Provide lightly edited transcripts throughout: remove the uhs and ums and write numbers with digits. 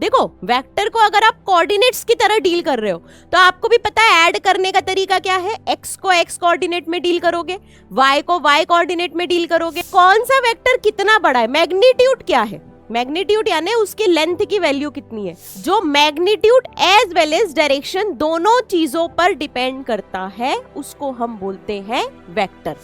देखो वेक्टर को अगर आप कोऑर्डिनेट्स की तरह डील कर रहे हो तो आपको भी पता है ऐड करने का तरीका क्या है। एक्स को एक्स कोऑर्डिनेट में डील करोगे, वाई को वाई कोऑर्डिनेट में डील करोगे। कौन सा वेक्टर कितना बड़ा है, मैग्नीट्यूड क्या है, मैग्नीट्यूड यानी उसकी लेंथ की वैल्यू कितनी है। जो magnitude as well as direction दोनों चीजों पर डिपेंड करता है उसको हम बोलते हैं वेक्टर।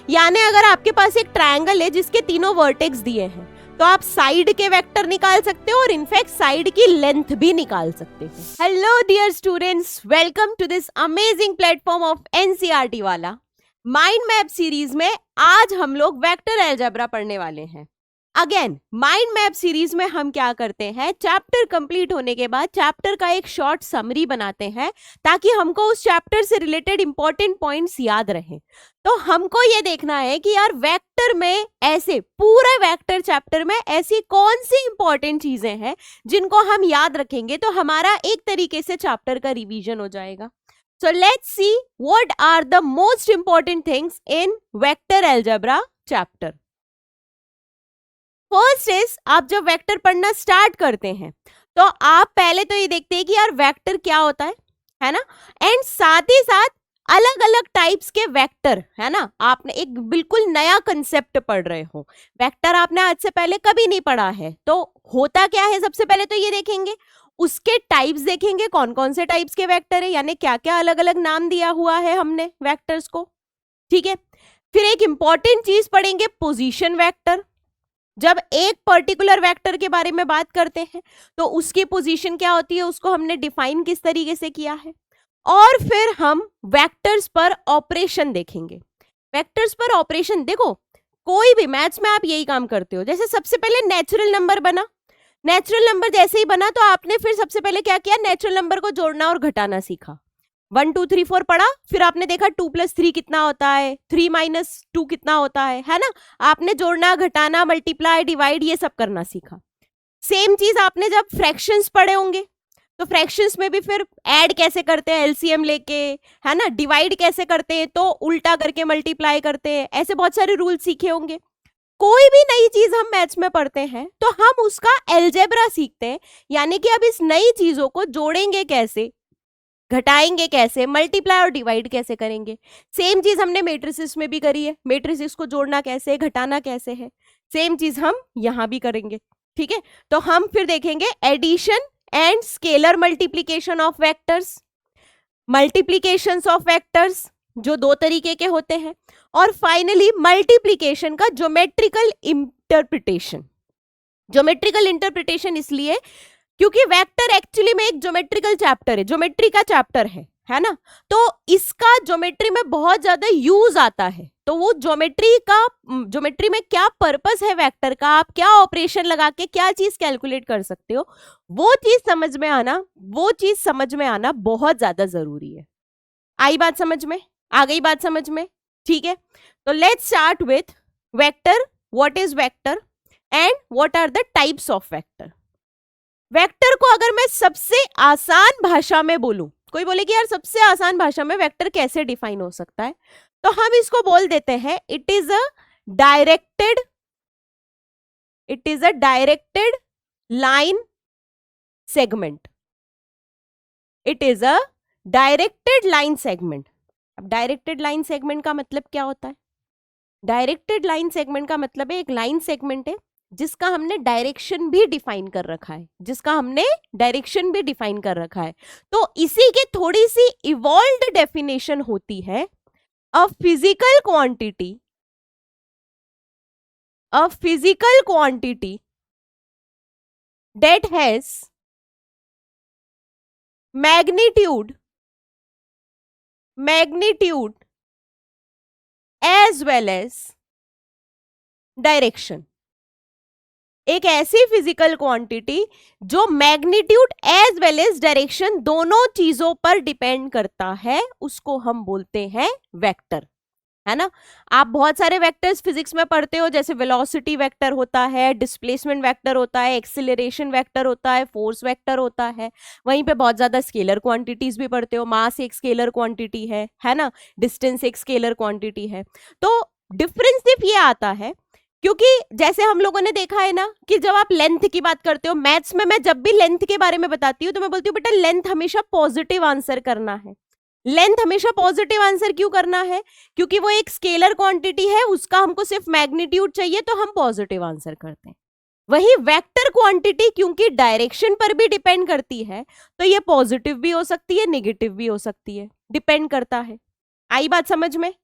यानी अगर आपके पास एक ट्रायंगल है जिसके तीनों वर्टेक्स दिए हैं तो आप साइड के वेक्टर निकाल सकते हो और इनफैक्ट साइड की लेंथ भी निकाल सकते हो। Hello dear students, welcome to this amazing platform of NCERT वाला माइंड मैप सीरीज में आज हम लोग वेक्टर अलजेब्रा पढ़ने वाले हैं। अगेन माइंड मैप सीरीज में हम क्या करते हैं, चैप्टर कंप्लीट होने के बाद चैप्टर का एक शॉर्ट समरी बनाते हैं ताकि हमको उस चैप्टर से रिलेटेड इंपॉर्टेंट पॉइंट्स याद रहें। तो हमको ये देखना है कि यार वेक्टर में ऐसे पूरे वेक्टर चैप्टर में ऐसी कौन सी इंपॉर्टेंट चीजें हैं जिनको हम याद रखेंगे तो हमारा एक तरीके से चैप्टर का रिवीजन हो जाएगा। So let's see what are the most important things in vector algebra chapter. First is, आप जब वेक्टर पढ़ना स्टार्ट करते हैं तो आप पहले तो ये देखते हैं कि यार वेक्टर क्या होता है ना, एंड साथ ही साथ अलग अलग टाइप्स के वेक्टर, है ना। आपने एक बिल्कुल नया कंसेप्ट पढ़ रहे हो, वेक्टर आपने आज से पहले कभी नहीं पढ़ा है तो होता क्या है, सबसे पहले तो ये देखेंगे, उसके टाइप्स देखेंगे, कौन कौन से टाइप्स के वेक्टर है, यानी क्या क्या अलग अलग नाम दिया हुआ है हमने वेक्टर्स को, ठीक है। फिर एक इंपॉर्टेंट चीज पढ़ेंगे, पोजीशन वेक्टर। जब एक पर्टिकुलर वेक्टर के बारे में बात करते हैं तो उसकी पोजीशन क्या होती है, उसको हमने डिफाइन किस तरीके से किया है। और फिर हम वेक्टर्स पर ऑपरेशन देखेंगे। वेक्टर्स पर ऑपरेशन, देखो कोई भी मैथ्स में आप यही काम करते हो। जैसे सबसे पहले नेचुरल नंबर बना, नेचुरल नंबर जैसे ही बना तो आपने फिर सबसे पहले क्या किया, नेचुरल नंबर को जोड़ना और घटाना सीखा। 1 2 3 4 पढ़ा, फिर आपने देखा 2 + 3 कितना होता है, 3 - 2 कितना होता है ना। आपने जोड़ना, घटाना, मल्टीप्लाई, डिवाइड ये सब करना सीखा। सेम चीज आपने जब फ्रैक्शंस पढ़े होंगे तो फ्रैक्शंस में भी फिर ऐड कैसे करते हैं एलसीएम लेके, है ना, डिवाइड कैसे करते हैं तो उल्टा करके मल्टीप्लाई करते हैं, ऐसे बहुत सारे रूल सीखे होंगे। कोई भी नई चीज हम मैथ्स में पढ़ते हैं तो हम उसका अलजेब्रा सीखते हैं, यानी कि अब इस नई चीजों को जोड़ेंगे कैसे, घटाएंगे कैसे, मल्टीप्लाई और डिवाइड कैसे करेंगे। सेम चीज हमने मैट्रिसेस में भी करी है, मैट्रिसेस को जोड़ना कैसे, घटाना कैसे है, सेम चीज हम यहां भी करेंगे, ठीक है। तो हम फिर देखेंगे addition and scalar multiplication of vectors, multiplications of vectors जो दो तरीके के होते हैं, और फाइनली मल्टीप्लीकेशन का ज्योमेट्रिकल इंटरप्रिटेशन। ज्योमेट्रिकल इंटरप्रिटेशन इसलिए क्योंकि वेक्टर एक्चुअली में एक ज्योमेट्रिकल चैप्टर है, ज्योमेट्री का चैप्टर है ना, तो इसका ज्योमेट्री में बहुत ज्यादा यूज आता है। तो वो ज्योमेट्री में क्या पर्पस है वेक्टर का, आप क्या ऑपरेशन लगा के क्या चीज कैलकुलेट कर सकते हो, वो चीज समझ में आना बहुत ज्यादा जरूरी है। आई बात समझ में, आ गई बात समझ में, ठीक है। तो let's start with vector, what is vector and what are the types of vector. Vector को अगर मैं सबसे आसान भाषा में बोलूं, कोई बोले कि यार सबसे आसान भाषा में वेक्टर कैसे डिफाइन हो सकता है, तो हम इसको बोल देते हैं it is a directed line segment. It is a directed line segment. अब डायरेक्टेड लाइन सेगमेंट का मतलब क्या होता है, डायरेक्टेड लाइन सेगमेंट का मतलब है एक लाइन सेगमेंट है जिसका हमने डायरेक्शन भी डिफाइन कर रखा है, तो इसी की थोड़ी सी इवॉल्व्ड डेफिनेशन होती है, a physical quantity that has magnitude as well as direction. एक ऐसी फिजिकल क्वांटिटी जो magnitude as well as direction दोनों चीजों पर डिपेंड करता है उसको हम बोलते हैं वेक्टर, है ना। आप बहुत सारे वेक्टर्स फिजिक्स में पढ़ते हो, जैसे वेलोसिटी वेक्टर होता है, डिस्प्लेसमेंट वेक्टर होता है, एक्सीलरेशन वेक्टर होता है, फोर्स वेक्टर होता है। वहीं पे बहुत ज्यादा स्केलर क्वांटिटीज भी पढ़ते हो, मास एक स्केलर क्वांटिटी है ना, डिस्टेंस एक स्केलर क्वांटिटी है। तो डिफरेंस सिर्फ ये आता है क्योंकि जैसे हम लोगों ने देखा है ना कि जब आप लेंथ की बात करते हो मैथ्स में, मैं जब भी लेंथ के बारे में बताती हूँ तो मैं बोलती हूँ बेटा लेंथ हमेशा पॉजिटिव आंसर करना है। लेंथ हमेशा पॉजिटिव आंसर क्यों करना है? क्योंकि वो एक स्केलर क्वांटिटी है, उसका हमको सिर्फ मैग्नीट्यूड चाहिए तो हम पॉजिटिव आंसर करते हैं। वही वेक्टर क्वांटिटी क्योंकि डायरेक्शन पर भी डिपेंड करती है तो ये पॉजिटिव भी हो सकती है, नेगेटिव भी हो सकती है, डिपेंड करता है। आई बात समझ में?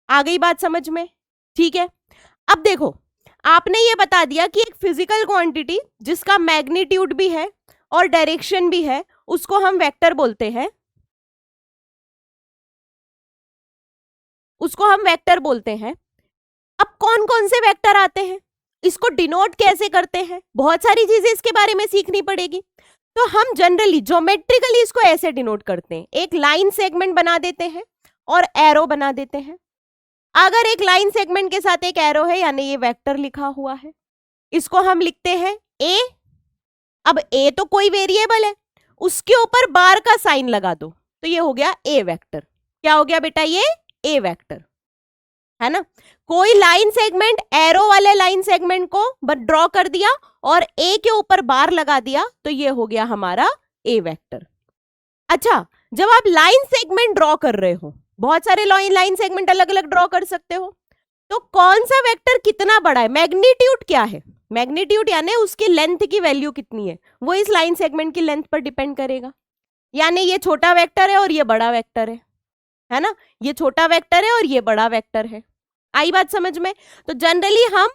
आ गई बात समझ में? ठीक है। अब देखो, आपने ये बता दिया कि एक फिजिकल क्वांटिटी जिसका मैग्नीट्यूड भी है और डायरेक्शन भी है उसको हम वेक्टर बोलते हैं, उसको हम वेक्टर बोलते हैं। अब कौन कौन से वेक्टर आते हैं, इसको डिनोट कैसे करते हैं, बहुत सारी चीजें इसके बारे में सीखनी पड़ेगी। तो हम जनरली ज्योमेट्रिकली इसको ऐसे डिनोट करते हैं, एक लाइन सेगमेंट बना देते हैं और एरो बना देते हैं। अगर एक लाइन सेगमेंट के साथ एक एरो है यानी ये वेक्टर लिखा हुआ है, इसको हम लिखते हैं ए। अब ए तो कोई वेरिएबल है, उसके ऊपर बार का साइन लगा दो तो ये हो गया ए वेक्टर। क्या हो गया बेटा? ये ए वेक्टर है ना। कोई लाइन सेगमेंट एरो वाले लाइन सेगमेंट को ड्रॉ कर दिया और ए के ऊपर बार लगा दिया तो ये हो गया हमारा ए वेक्टर। अच्छा, जब आप लाइन सेगमेंट ड्रॉ कर रहे हो, बहुत सारे लाइन सेगमेंट अलग अलग ड्रॉ कर सकते हो, तो कौन सा वेक्टर कितना बड़ा है, मैग्नीट्यूड क्या है, मैग्नीट्यूड यानी उसकी लेंथ की वैल्यू कितनी है, वो इस लाइन सेगमेंट की लेंथ पर डिपेंड करेगा। यानी ये छोटा वेक्टर है और ये बड़ा वेक्टर है ना, ये छोटा वेक्टर है और ये बड़ा वेक्टर है। आई बात समझ में? तो जनरली हम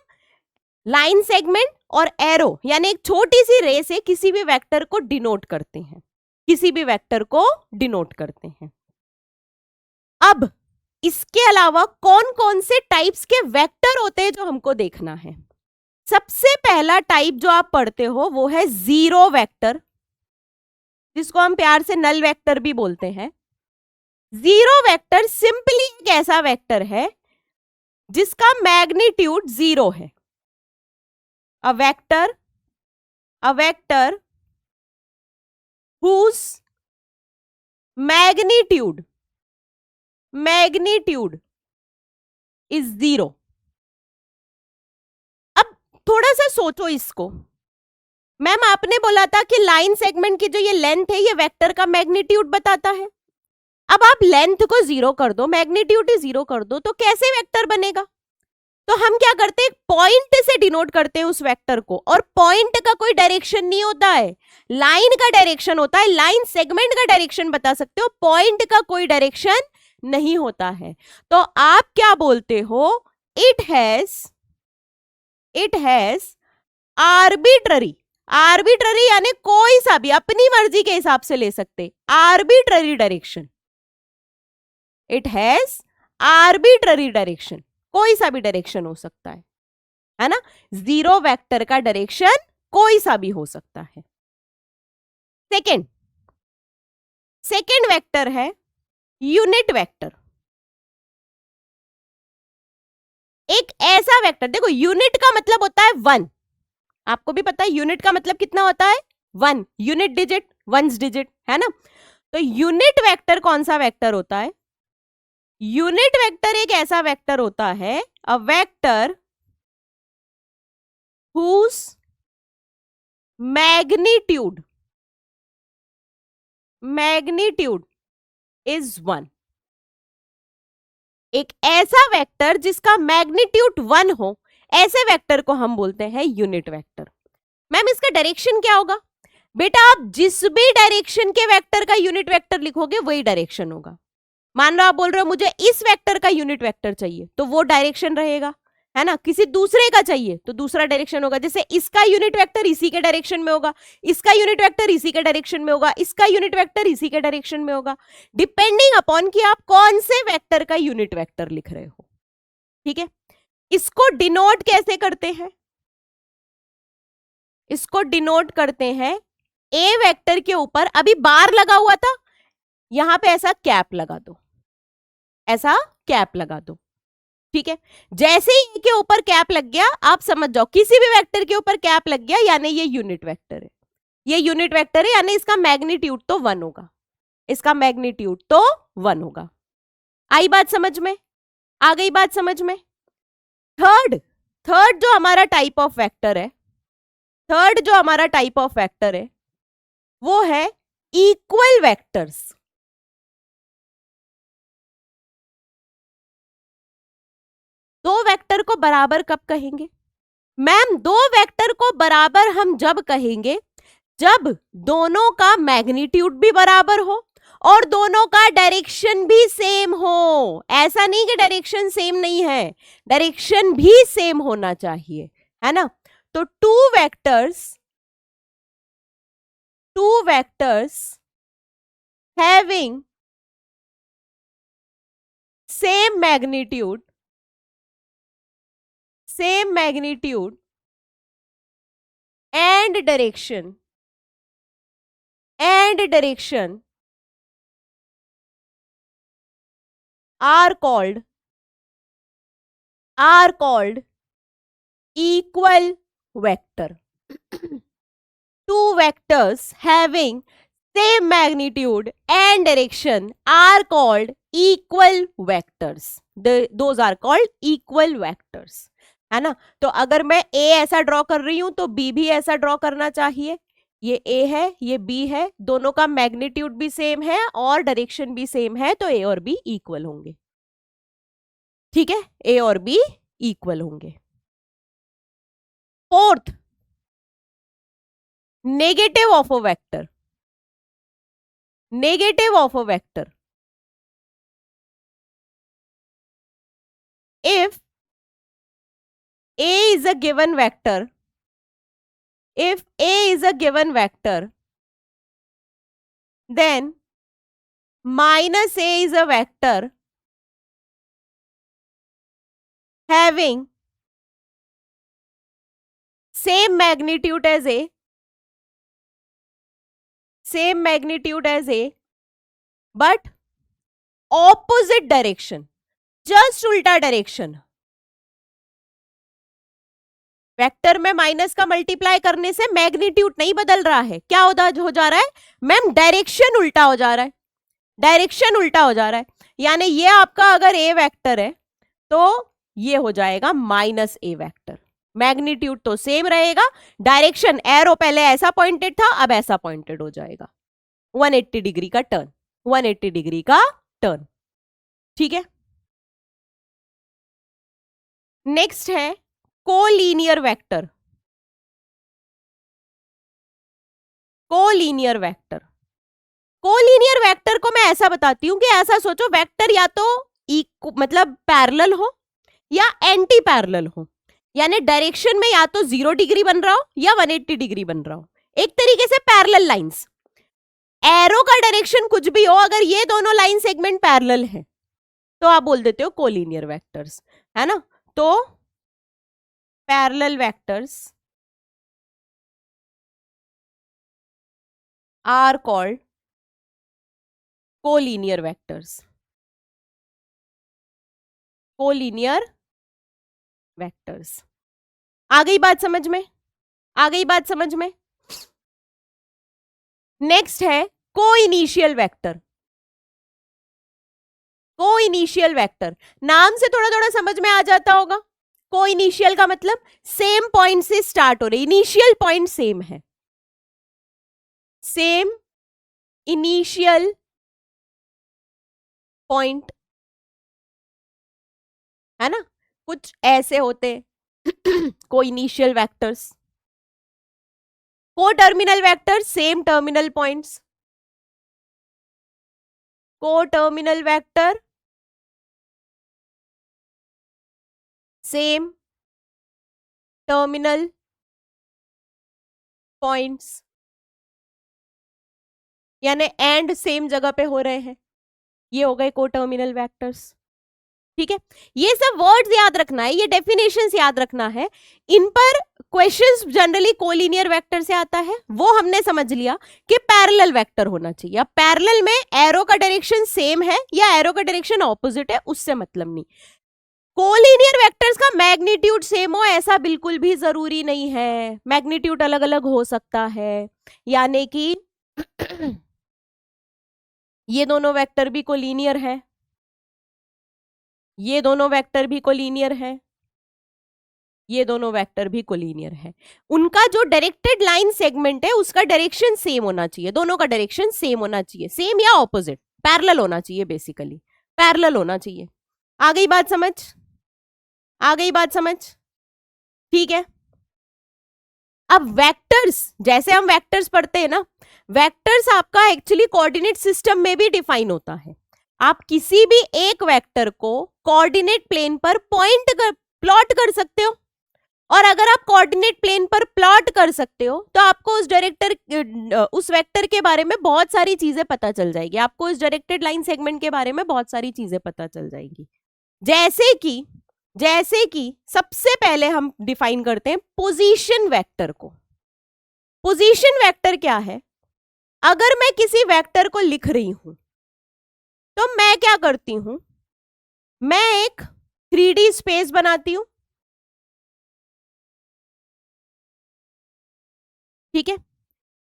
लाइन सेगमेंट और एरो यानी एक छोटी सी रे से किसी भी वेक्टर को डिनोट करते हैं, किसी भी वेक्टर को डिनोट करते हैं। अब इसके अलावा कौन कौन से टाइप्स के वेक्टर होते हैं जो हमको देखना है। सबसे पहला टाइप जो आप पढ़ते हो वो है जीरो वेक्टर, जिसको हम प्यार से नल वेक्टर भी बोलते हैं। जीरो वेक्टर सिंपली एक ऐसा वेक्टर है जिसका मैग्नीट्यूड जीरो है। A vector whose magnitude is zero। अब थोड़ा सा सोचो इसको, मैम आपने बोला था कि लाइन सेगमेंट की जो ये लेंथ है ये वेक्टर का मैग्नीट्यूड बताता है। अब आप लेंथ को जीरो कर दो, मैग्नीट्यूड ही जीरो कर दो, तो कैसे वेक्टर बनेगा? तो हम क्या करते हैं, पॉइंट से डिनोट करते हैं उस वेक्टर को, और पॉइंट का कोई डायरेक्शन नहीं होता है, लाइन का डायरेक्शन होता है। लाइन सेगमेंट का डायरेक्शन बता सकते हो, पॉइंट का कोई डायरेक्शन नहीं होता है। तो आप क्या बोलते हो, इट हैज आर्बिट्ररी, आर्बिट्ररी यानी कोई सा भी अपनी मर्जी के हिसाब से ले सकते, arbitrary direction. It has arbitrary direction, कोई सा भी डायरेक्शन हो सकता है ना। जीरो वेक्टर का डायरेक्शन कोई सा भी हो सकता है। सेकेंड वेक्टर है यूनिट वेक्टर। एक ऐसा वेक्टर, देखो यूनिट का मतलब होता है वन, आपको भी पता है यूनिट का मतलब कितना होता है, one, unit digit, ones digit, है ना। तो यूनिट वेक्टर कौन सा वेक्टर होता है? यूनिट वेक्टर एक ऐसा वेक्टर होता है, a vector whose magnitude is 1। एक ऐसा वेक्टर जिसका मैग्नीट्यूड 1 हो, ऐसे वेक्टर को हम बोलते हैं यूनिट वेक्टर। मैम इसका डायरेक्शन क्या होगा? बेटा आप जिस भी डायरेक्शन के वेक्टर का यूनिट वेक्टर लिखोगे वही डायरेक्शन होगा। मान लो आप बोल रहे हो मुझे इस वेक्टर का यूनिट वेक्टर चाहिए, तो वो डायरेक्शन रहेगा, है ना। किसी दूसरे का चाहिए तो दूसरा डायरेक्शन होगा, जैसे इसका यूनिट वेक्टर इसी के डायरेक्शन में होगा, इसका यूनिट वेक्टर इसी के डायरेक्शन में होगा, इसका यूनिट वेक्टर इसी के डायरेक्शन में होगा, डिपेंडिंग अपॉन कि आप कौन से वेक्टर का यूनिट वेक्टर लिख रहे हो। ठीक है, इसको डिनोट कैसे करते हैं? इसको डिनोट करते हैं ए वेक्टर के ऊपर, अभी बार लगा हुआ था, यहां पे ऐसा कैप लगा दो, ऐसा कैप लगा दो। ठीक है, जैसे ही के ऊपर कैप लग गया आप समझ जाओ, किसी भी वेक्टर के ऊपर कैप लग गया यानी ये यूनिट वेक्टर है, ये यूनिट वेक्टर है, यानी इसका मैग्नीट्यूड तो 1 होगा, इसका मैग्नीट्यूड तो 1 होगा। आई बात समझ में? आ गई बात समझ में? थर्ड थर्ड जो हमारा टाइप ऑफ वेक्टर है, थर्ड जो हमारा टाइप ऑफ वेक्टर है वो है इक्वल वेक्टर्स। दो वेक्टर को बराबर कब कहेंगे मैम? दो वेक्टर को बराबर हम जब कहेंगे जब दोनों का मैग्नीट्यूड भी बराबर हो और दोनों का डायरेक्शन भी सेम हो। ऐसा नहीं कि डायरेक्शन सेम नहीं है, डायरेक्शन भी सेम होना चाहिए, है ना। तो two vectors having same magnitude and direction are called equal vector. Two vectors having same magnitude and direction are called equal vectors. Those are called equal vectors, है ना। तो अगर मैं A ऐसा ड्रॉ कर रही हूं तो B भी ऐसा ड्रॉ करना चाहिए। ये A है, ये B है, दोनों का मैग्नीट्यूड भी सेम है और डायरेक्शन भी सेम है, तो A और B इक्वल होंगे। ठीक है, A और B इक्वल होंगे। Fourth, negative of a vector. Negative of a vector. If A is a given vector, then minus A is a vector having same magnitude as A, but opposite direction, just उल्टा direction. Vector में minus का multiply करने से magnitude नहीं बदल रहा है, क्या हो जा रहा है मैम? डायरेक्शन उल्टा हो जा रहा है। यानी ये आपका अगर ए वेक्टर है तो ये हो जाएगा माइनस ए वेक्टर। मैग्नीट्यूड तो सेम रहेगा, डायरेक्शन एरो पहले ऐसा पॉइंटेड था, अब ऐसा पॉइंटेड हो जाएगा। 180 डिग्री का टर्न। ठीक है, नेक्स्ट है कोलीनियर वेक्टर। कोलीनियर वेक्टर को मैं ऐसा बताती हूं कि ऐसा सोचो, वेक्टर या तो मतलब पैरेलल हो या एंटी पैरेलल हो, यानी डायरेक्शन में या तो 0 डिग्री बन रहा हो या 180 डिग्री बन रहा हो, एक तरीके से पैरेलल लाइंस। एरो का डायरेक्शन कुछ भी हो, अगर ये दोनों लाइन सेगमेंट पैरेलल है तो आप बोल देते हो कोलीनियर वेक्टर्स, है ना। तो parallel vectors are called collinear vectors. आ गई बात समझ में? नेक्स्ट है कोइनिशियल वेक्टर। नाम से थोड़ा थोड़ा समझ में आ जाता होगा। कोइनिशियल का मतलब सेम पॉइंट से स्टार्ट हो रही, इनिशियल पॉइंट सेम है, सेम इनिशियल पॉइंट, है ना। कुछ ऐसे होते coinitial vectors. Coterminal vector same terminal points, coterminal vector same terminal points, यानी एंड सेम जगह पे हो रहे हैं, ये हो गए कोटर्मिनल वेक्टर्स। ठीक है, ये सब वर्ड्स याद रखना है, ये डेफिनेशंस याद रखना है। इन पर क्वेश्चंस जनरली कोलिनियर वेक्टर से आता है, वो हमने समझ लिया कि पैरेलल वेक्टर होना चाहिए। अब पैरेलल में एरो का डायरेक्शन सेम है या एरो का डायरेक्शन ऑपोजिट है, उससे मतलब नहीं। कोलिनियर वेक्टर्स का मैग्नीट्यूड सेम हो ऐसा बिल्कुल भी जरूरी नहीं है, मैग्नीट्यूड अलग अलग हो सकता है। यानी कि ये दोनों वेक्टर भी कोलिनियर है, ये दोनों वेक्टर भी कोलिनियर है, ये दोनों वेक्टर भी कोलिनियर है। उनका जो डायरेक्टेड लाइन सेगमेंट है उसका डायरेक्शन सेम होना चाहिए, दोनों का डायरेक्शन सेम होना चाहिए, सेम या ऑपोजिट, पैरेलल होना चाहिए, बेसिकली पैरेलल होना चाहिए। आ गई बात समझ? आ गई बात समझ? ठीक है। अब वेक्टर्स, जैसे हम वेक्टर्स पढ़ते हैं ना, वेक्टर्स आपका एक्चुअली कोऑर्डिनेट सिस्टम में भी डिफाइन होता है। आप किसी भी एक वेक्टर को कोऑर्डिनेट प्लेन पर प्लॉट कर सकते हो, और अगर आप कोऑर्डिनेट प्लेन पर प्लॉट कर सकते हो तो आपको उस वेक्टर के बारे में बहुत सारी चीजें पता चल जाएगी, आपको इस डायरेक्टेड लाइन सेगमेंट के बारे में बहुत सारी चीजें पता चल जाएंगी। जैसे कि सबसे पहले हम डिफाइन करते हैं पोजीशन वेक्टर को। पोजीशन वेक्टर क्या है? अगर मैं किसी वेक्टर को लिख रही हूं तो मैं क्या करती हूं, मैं एक 3D स्पेस बनाती हूं, ठीक है।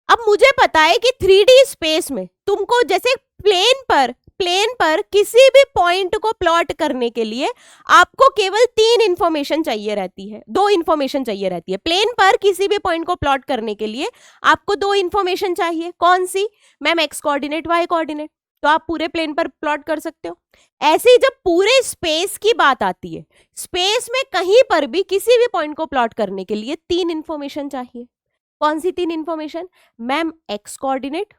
अब मुझे पता है कि 3D स्पेस में तुमको जैसे प्लेन पर किसी भी पॉइंट को प्लॉट करने के लिए आपको केवल 3 इंफॉर्मेशन चाहिए रहती है, 2 इंफॉर्मेशन चाहिए रहती है। प्लेन पर किसी भी पॉइंट को प्लॉट करने के लिए आपको 2 इंफॉर्मेशन चाहिए। कौन सी? Ma'am x coordinate, Y coordinate. तो आप पूरे प्लेन पर प्लॉट कर सकते हो। ऐसे ही जब पूरे स्पेस की बात आती है, स्पेस में कहीं पर भी किसी भी पॉइंट को प्लॉट करने के लिए 3 इंफॉर्मेशन चाहिए। कौन सी 3 information? Ma'am x coordinate,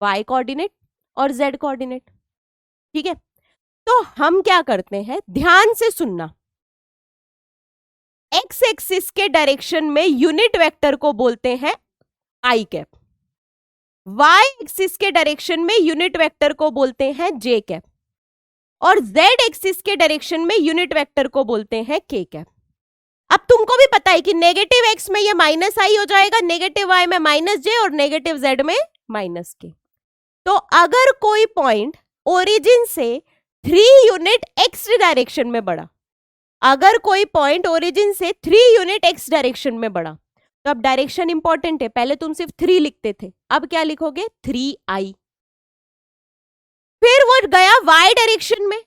Y coordinate और जेड कोऑर्डिनेट, ठीक है। तो हम क्या करते हैं, ध्यान से सुनना। एक्स एक्सिस के डायरेक्शन में यूनिट वेक्टर को बोलते हैं आई कैप, वाई एक्सिस के डायरेक्शन में यूनिट वेक्टर को बोलते हैं जे कैप, और जेड एक्सिस के डायरेक्शन में यूनिट वेक्टर को बोलते हैं के कैप। अब तुमको भी पता है कि नेगेटिव एक्स में ये माइनस आई हो जाएगा, नेगेटिव वाई में माइनस जे और नेगेटिव जेड में माइनस के। तो अगर कोई पॉइंट ओरिजिन से 3 यूनिट एक्स डायरेक्शन में बढ़ा, अगर कोई पॉइंट ओरिजिन से 3 यूनिट एक्स डायरेक्शन में बढ़ा, तो अब डायरेक्शन इंपॉर्टेंट है। पहले तुम सिर्फ 3 लिखते थे, अब क्या लिखोगे? 3i। फिर वो गया वाई डायरेक्शन में,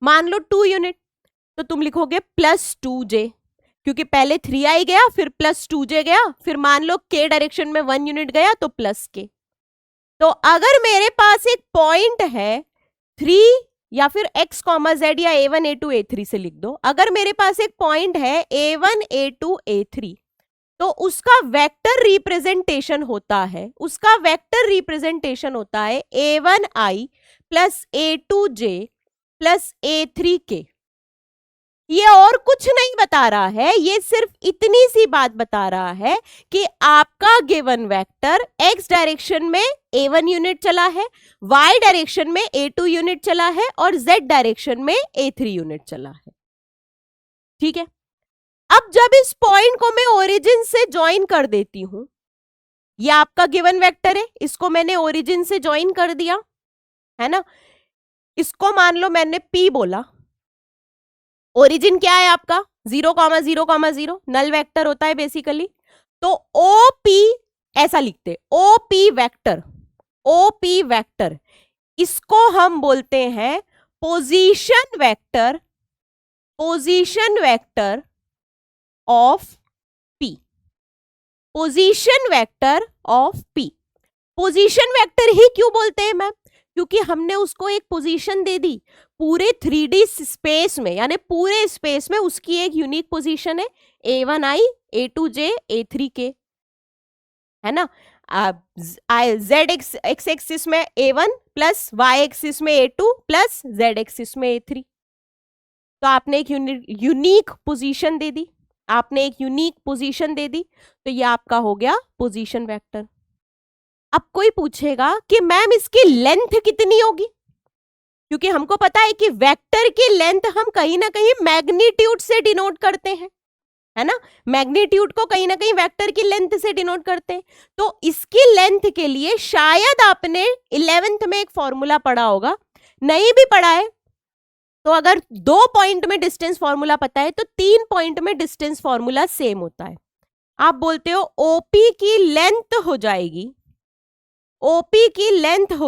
मान लो 2 यूनिट, तो तुम लिखोगे +2j, क्योंकि पहले 3i गया, फिर +2j गया, फिर मान लो k डायरेक्शन में 1 यूनिट गया तो +k। तो अगर मेरे पास एक पॉइंट है 3 या फिर x, z या a1 a2 a3 से लिख दो, अगर मेरे पास एक पॉइंट है a1 a2 a3, तो उसका वेक्टर रिप्रेजेंटेशन होता है, a1i plus a2j plus a3k। ये और कुछ नहीं बता रहा है, ये सिर्फ इतनी सी बात बता रहा है कि आपका गिवन वेक्टर x डायरेक्शन में a1 यूनिट चला है, y डायरेक्शन में a2 यूनिट चला है और z डायरेक्शन में a3 यूनिट चला है, ठीक है। अब जब इस पॉइंट को मैं ओरिजिन से ज्वाइन कर देती हूं, ये आपका गिवन वेक्टर है, इसको मैंने ओरिजिन से ज्वाइन कर दिया, है ना। इसको मान लो मैंने P बोला, ओरिजिन क्या है आपका 0,0,0, नल वेक्टर होता है बेसिकली। तो OP ऐसा लिखते, OP वेक्टर, इसको हम बोलते हैं position vector of P, position vector of P। Position vector ही क्यों बोलते हैं मैम? क्योंकि हमने उसको एक पोजीशन दे दी पूरे 3D स्पेस में, यानी पूरे स्पेस में उसकी एक यूनिक पोजीशन है, a1i a2j a3k, है ना। z एक्सिस में a1 प्लस y एक्सिस में a2 प्लस z एक्सिस में a3। तो आपने एक यूनिक पोजीशन दे दी, तो ये आपका हो गया पोजीशन वेक्टर। अब कोई पूछेगा कि मैम इसकी लेंथ कितनी होगी, क्योंकि हमको पता है कि वेक्टर की लेंथ हम कहीं ना कहीं मैग्नीट्यूड से डिनोट करते हैं, है ना। मैग्नीट्यूड को कहीं ना कहीं वेक्टर की लेंथ से डिनोट करते हैं। तो इसकी लेंथ के लिए शायद आपने 11th में एक फॉर्मूला पढ़ा होगा, नहीं भी पढ़ा है तो अगर 2 पॉइंट में डिस्टेंस फॉर्मूला पता है तो 3 पॉइंट में डिस्टेंस फॉर्मूला सेम होता है। आप बोलते हो OP की लेंथ हो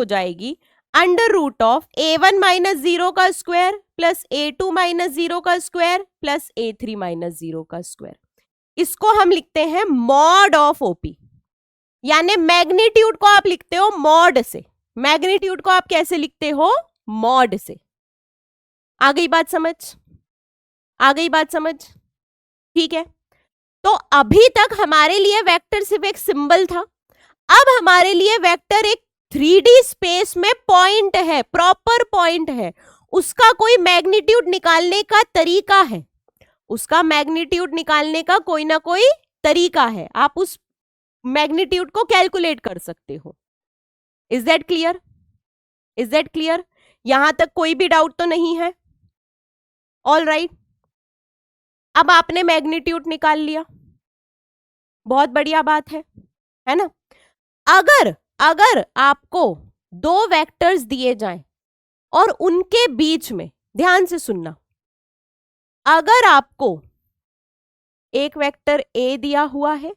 जाएगी under root of a1 minus 0 का स्क्वायर प्लस a2 माइनस 0 का स्क्वायर प्लस a3 माइनस 0 का स्क्वायर। इसको हम लिखते हैं मॉड ऑफ ओपी, यानी मैग्नीट्यूड को आप लिखते हो मॉड से। मैग्नीट्यूड को आप कैसे लिखते हो? मॉड से। आ गई बात समझ? आ गई बात समझ? ठीक है, तो अभी तक हमारे लिए वेक्टर सिर्फ एक सिंबल था। अब हमारे लिए वेक्टर एक 3D स्पेस में पॉइंट है, प्रॉपर पॉइंट है। उसका कोई मैग्नीट्यूड निकालने का तरीका है, उसका मैग्नीट्यूड निकालने का कोई ना कोई तरीका है। आप उस मैग्नीट्यूड को कैलकुलेट कर सकते हो। Is that clear? Is that clear? यहां तक कोई भी डाउट तो नहीं है? ऑल राइट, अब आपने मैग्नीट्यूड निकाल लिया, बहुत बढ़िया बात है ना? अगर आपको दो वेक्टर्स दिए जाएं और उनके बीच में, ध्यान से सुनना, अगर आपको एक वेक्टर A दिया हुआ है,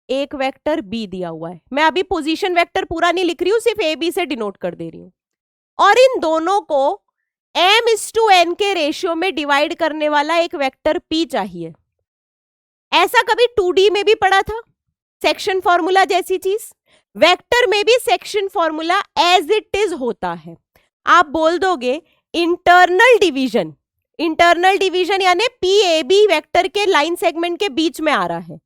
एक वेक्टर B दिया हुआ है, मैं अभी पोजीशन वेक्टर पूरा नहीं लिख रही हूं, सिर्फ A B से डिनोट कर दे रही हूं, और इन दोनों को m/n के रेशियो में डिवाइड करने वाला एक वेक्टर P चाहिए। ऐसा कभी 2D में भी पढ़ा था, सेक्शन फॉर्मूला जैसी चीज। वेक्टर में भी section formula as it is होता है। आप बोल दोगे इंटरनल डिवीजन, इंटरनल डिवीजन यानी PAB वेक्टर के लाइन सेगमेंट के बीच में आ रहा है।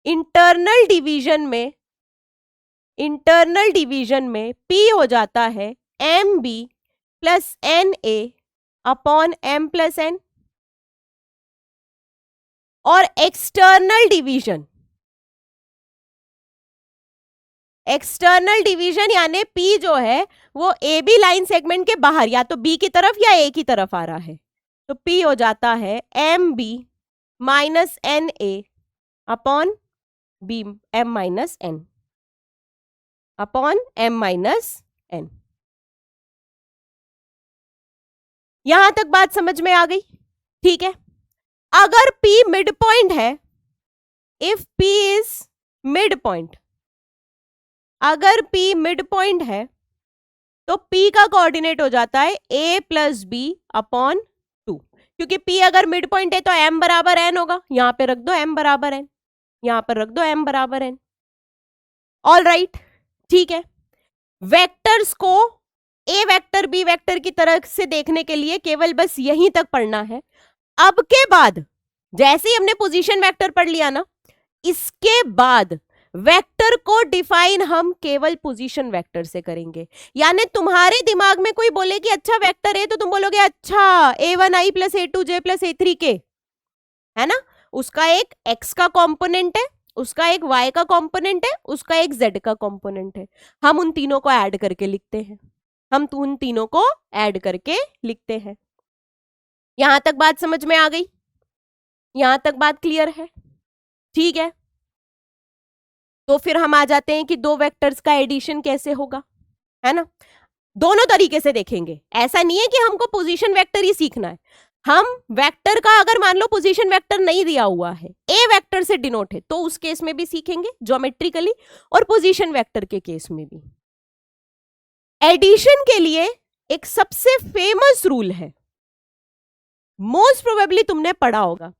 इंटरनल डिवीजन में P हो जाता है MB plus NA upon M plus N, और एक्सटर्नल डिवीजन यानी P जो है वो AB लाइन सेगमेंट के बाहर, या तो B की तरफ या A की तरफ आ रहा है, तो P हो जाता है MB minus NA upon B M minus N upon M minus N। यहां तक बात समझ में आ गई? ठीक है, अगर P मिड पॉइंट है, if P is mid point, अगर P मिड पॉइंट है तो P का कोऑर्डिनेट हो जाता है A प्लस B अपॉन 2, क्योंकि P अगर मिड पॉइंट है तो M बराबर N होगा। यहां पे रख दो M बराबर N, यहां पर रख दो M बराबर N। ऑल राइट, ठीक है। वेक्टर्स को A वेक्टर B वेक्टर की तरह से देखने के लिए केवल बस यहीं तक पढ़ना है। अब के बाद जैसे ही हमने पोजीशन वेक्टर पढ़ लिया ना, इसके बाद वेक्टर को डिफाइन हम केवल पोजीशन वेक्टर से करेंगे। यानी तुम्हारे दिमाग में कोई बोले कि अच्छा वेक्टर है, तो तुम बोलोगे अच्छा A1i plus A2j plus A3k, है ना? उसका एक x का कंपोनेंट है, उसका एक y का कंपोनेंट है, उसका एक z का कंपोनेंट है। हम उन तीनों को ऐड करके लिखते हैं, हम उन तीनों को ऐड करके लिखते हैं। यहां तक बात समझ में आ गई? यहां तक बात क्लियर है? ठीक है, तो फिर हम आ जाते हैं कि दो वेक्टर्स का एडिशन कैसे होगा, है ना? दोनों तरीके से देखेंगे। ऐसा नहीं है कि हमको पोजीशन वेक्टर ही सीखना है। हम वेक्टर का अगर मान लो पोजीशन वेक्टर नहीं दिया हुआ है, ए वेक्टर से डिनोट है, तो उस केस में भी सीखेंगे ज्योमेट्रिकली, और पोजीशन वेक्टर के केस में भी। एडिशन के लिए एक सबसे फेमस रूल है, मोस्ट प्रोबेबली तुमने पढ़ा होगा,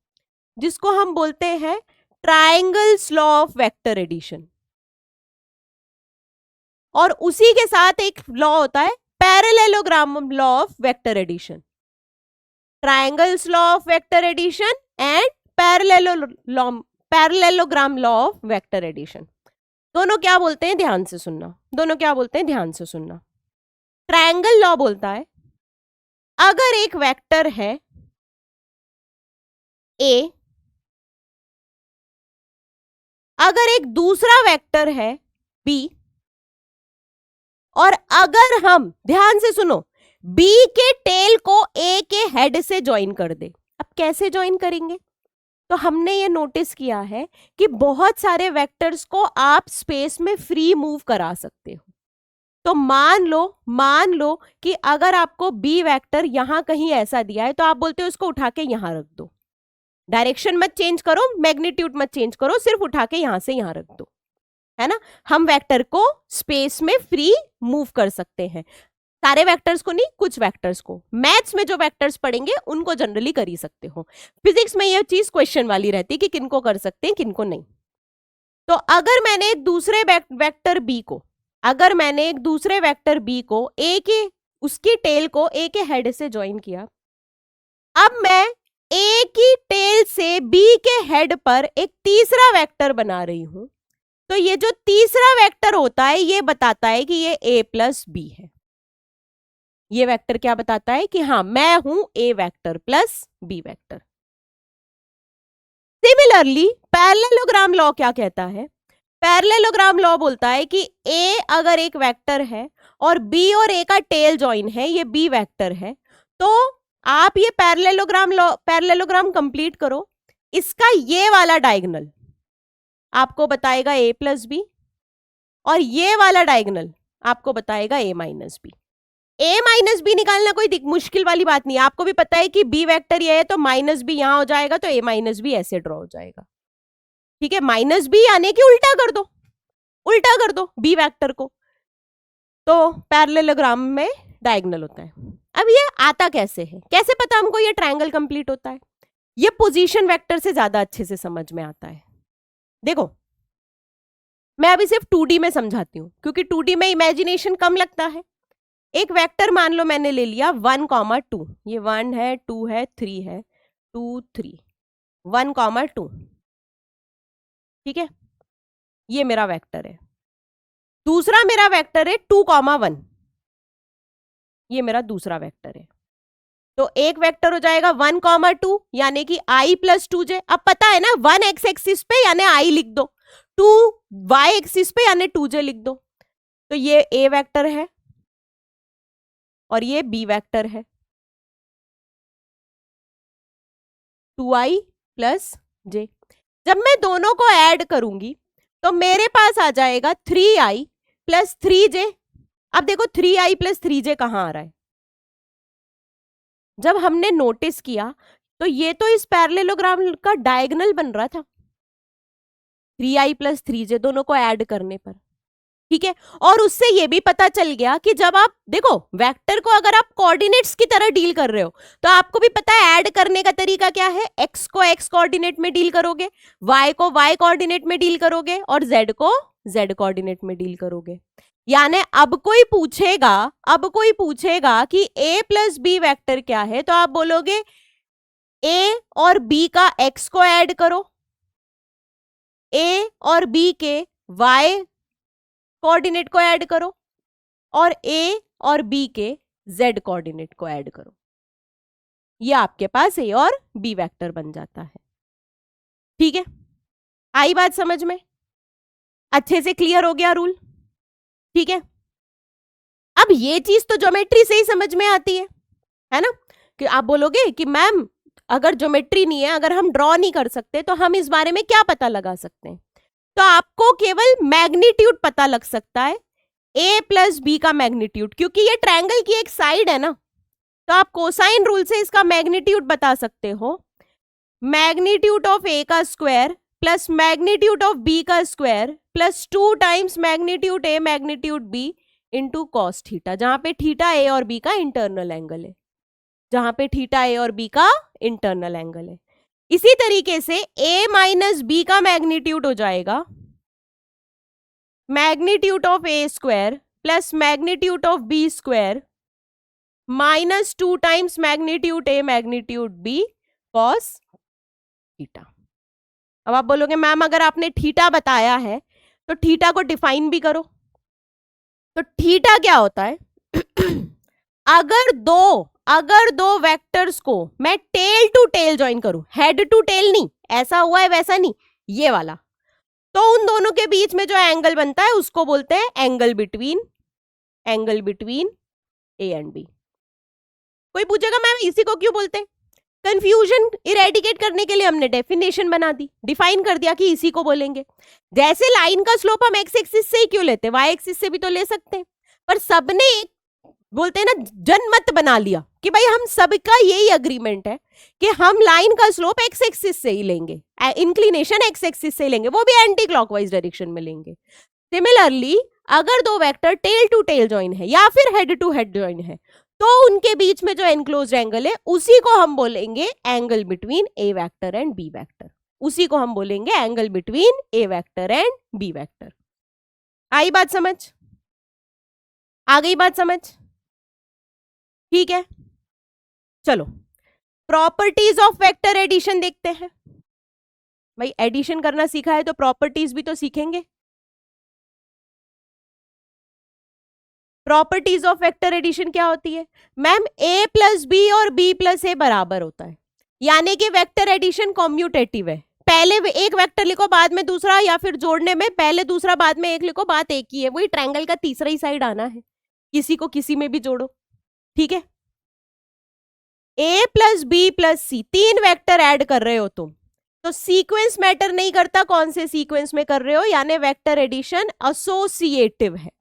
जिसको हम बोलते हैं triangles law of vector addition, और उसी के साथ एक लॉ होता है parallelogram law of vector addition. Triangles law of vector addition and parallelogram law of vector addition, दोनों क्या बोलते हैं ध्यान से सुनना, दोनों क्या बोलते हैं ध्यान से सुनना। ट्रायंगल लॉ बोलता है अगर एक वेक्टर है A, अगर एक दूसरा वेक्टर है B, और अगर हम ध्यान से सुनो B के टेल को A के हेड से ज्वाइन कर दे। अब कैसे ज्वाइन करेंगे? तो हमने ये नोटिस किया है कि बहुत सारे वेक्टर्स को आप स्पेस में फ्री मूव करा सकते हो। तो मान लो कि अगर आपको B वेक्टर यहां कहीं ऐसा दिया है, तो आप बोलते हो उसको उठा के यहां रख दो, डायरेक्शन मत चेंज करो, मैग्नीट्यूड मत चेंज करो, सिर्फ उठा के यहां से यहां रख दो, है ना? हम वेक्टर को स्पेस में फ्री मूव कर सकते हैं। सारे वेक्टर्स को नहीं, कुछ वेक्टर्स को। मैथ्स में जो वेक्टर्स पढ़ेंगे उनको जनरली कर ही सकते हो, फिजिक्स में ये चीज क्वेश्चन वाली रहती है कि किनको कर सकते हैं किनको नहीं। तो अगर मैंने एक दूसरे वेक्टर बी को, अगर मैंने एक दूसरे वेक्टर बी को ए के, उसकी टेल को ए के हेड से ज्वाइन किया, अब मैं ए की टेल से बी के हेड पर एक तीसरा वेक्टर बना रही हूं, तो ये जो तीसरा वेक्टर होता है ये बताता है कि ये ए प्लस बी है। ये वेक्टर क्या बताता है कि हाँ मैं हूं a vector plus b vector. Similarly parallelogram law क्या कहता है? पैरेललोग्राम लॉ बोलता है कि ए अगर एक वेक्टर है और बी और ए का टेल जॉइन है, ये बी वेक्टर है, तो आप ये पैरेललोग्राम कंप्लीट करो, इसका ये वाला डायगोनल आपको बताएगा ए प्लस बी और ये वाला डायगोनल आपको बताएगा ए माइनस बी। ए माइनस बी निकालना कोई मुश्किल वाली बात नहीं है, आपको भी पता है कि बी वेक्टर ये है तो माइनस बी यहां हो जाएगा, तो ए माइनस बी ऐसे ड्रॉ हो जाएगा। ठीक है, माइनस बी यानी कि उल्टा कर दो, उल्टा कर दो बी वेक्टर को, तो पैरेललोग्राम में डायगोनल होता है। अब ये आता कैसे है, कैसे पता हमको ये ट्रायंगल कंप्लीट होता है? ये पोजीशन वेक्टर से ज्यादा अच्छे से समझ में आता है। देखो मैं अभी सिर्फ 2D में समझाती हूं क्योंकि 2D में इमेजिनेशन कम लगता है। एक वेक्टर मान लो मैंने ले लिया 1, 2, ये 1 है, 2 है, 3 है, 2, 3, 1, 2, ठीक है, ये मेरा वेक्टर है। दूसरा मेरा वेक्टर है 2, 1, ये मेरा दूसरा वेक्टर है। तो एक वेक्टर हो जाएगा 1, 2 यानी कि i प्लस 2j। अब पता है ना 1 x एक्सिस पे यानी i लिख दो, 2 y एक्सिस पे यानी 2j लिख दो। तो ये a वेक्टर है और ये b वेक्टर है, 2i प्लस j। जब मैं दोनों को ऐड करूंगी तो मेरे पास आ जाएगा 3i प्लस 3j। अब देखो 3i प्लस 3j कहां आ रहा है? जब हमने नोटिस किया तो ये तो इस पैरेललोग्राम का डायगोनल बन रहा था 3i प्लस 3j दोनों को ऐड करने पर। ठीक है, और उससे ये भी पता चल गया कि जब आप देखो वेक्टर को अगर आप कोऑर्डिनेट्स की तरह डील कर रहे हो तो आपको भी पता है ऐड करने का तरीका क्या है। x को x कोऑर्डिनेट में डील करोगे, y को y कोऑर्डिनेट में डील करोगे और z को z कोऑर्डिनेट में डील करोगे। यानी अब कोई पूछेगा कि a प्लस बी वेक्टर क्या है, तो आप बोलोगे a और b का x को ऐड करो, a और b के y कोऑर्डिनेट को ऐड करो और a और b के z कोऑर्डिनेट को ऐड करो। ये आपके पास a और b वेक्टर बन जाता है। ठीक है, आई बात समझ में? अच्छे से क्लियर हो गया रूल? ठीक है, अब ये चीज तो ज्योमेट्री से ही समझ में आती है ना? कि आप बोलोगे कि मैम अगर ज्योमेट्री नहीं है, अगर हम ड्रॉ नहीं कर सकते तो हम इस बारे में क्या पता लगा सकते हैं? तो आपको केवल मैग्नीट्यूड पता लग सकता है, a प्लस बी का मैग्नीट्यूड, क्योंकि ये ट्रायंगल की एक साइड है ना, तो आप कोसाइन रूल से इसका मैग्नीट्यूड बता सकते हो। मैग्नीट्यूड ऑफ a का square plus magnitude of b का square plus 2 times magnitude a magnitude b into cos theta, जहां पे थीटा a और b का इंटरनल एंगल है, जहां पे थीटा a और b का इंटरनल एंगल है। इसी तरीके से a माइनस बी का मैग्नीट्यूड हो जाएगा magnitude of a square plus magnitude of b square minus 2 times magnitude a magnitude b cos theta. अब आप बोलोगे मैम अगर आपने थीटा बताया है तो थीटा को डिफाइन भी करो। तो थीटा क्या होता है? अगर दो वेक्टर्स को मैं टेल टू टेल ज्वाइन करूं, हेड टू टेल नहीं, ऐसा हुआ है वैसा नहीं, ये वाला, तो उन दोनों के बीच में जो एंगल बनता है उसको बोलते हैं angle between A and B. कोई पूछेगा मैम इसी को क्यों बोलते हैं? कंफ्यूजन इरेडिकेट करने के लिए हमने डेफिनेशन बना दी, डिफाइन कर दिया कि इसी को बोलेंगे। जैसे लाइन का स्लोप हम एक्स एक्सिस से ही क्यों लेते हैं, वाई एक्सिस से भी तो ले सकते हैं, पर सबने बोलते हैं ना जनमत बना लिया कि भाई हम सबका यही अग्रीमेंट है कि हम लाइन का स्लोप एक्स एक्सिस से ही लेंगे, इंक्लिनेशन एक्स एक्सिस से लेंगे, वो भी एंटी क्लॉकवाइज डायरेक्शन में लेंगे। सिमिलरली अगर दो vector tail to tail join है या फिर हेड टू हेड ज्वाइन है तो उनके बीच में जो एनक्लोज्ड एंगल है उसी को हम बोलेंगे angle between a vector and b vector, उसी को हम बोलेंगे angle between a vector and b vector. आई बात समझ? आ गई बात समझ? ठीक है, चलो प्रॉपर्टीज ऑफ वेक्टर एडिशन देखते हैं। भाई एडिशन करना सीखा है तो प्रॉपर्टीज भी तो सीखेंगे। प्रॉपर्टीज ऑफ वेक्टर एडिशन क्या होती है? मैम ए प्लस बी और बी प्लस ए बराबर होता है, यानी कि वेक्टर एडिशन कॉम्यूटेटिव है। पहले एक वेक्टर लिखो बाद में दूसरा, या फिर जोड़ने में पहले दूसरा बाद में एक लिखो, बात एक ही है, वही ट्रायंगल का तीसरा ही साइड आना है, किसी को किसी में भी जोड़ो। ठीक है, ए प्लस बी प्लस सी, तीन वेक्टर ऐड कर रहे हो तुम, तो सीक्वेंस मैटर नहीं करता कौन से सीक्वेंस में कर रहे हो, यानी वेक्टर एडिशन एसोसिएटिव है,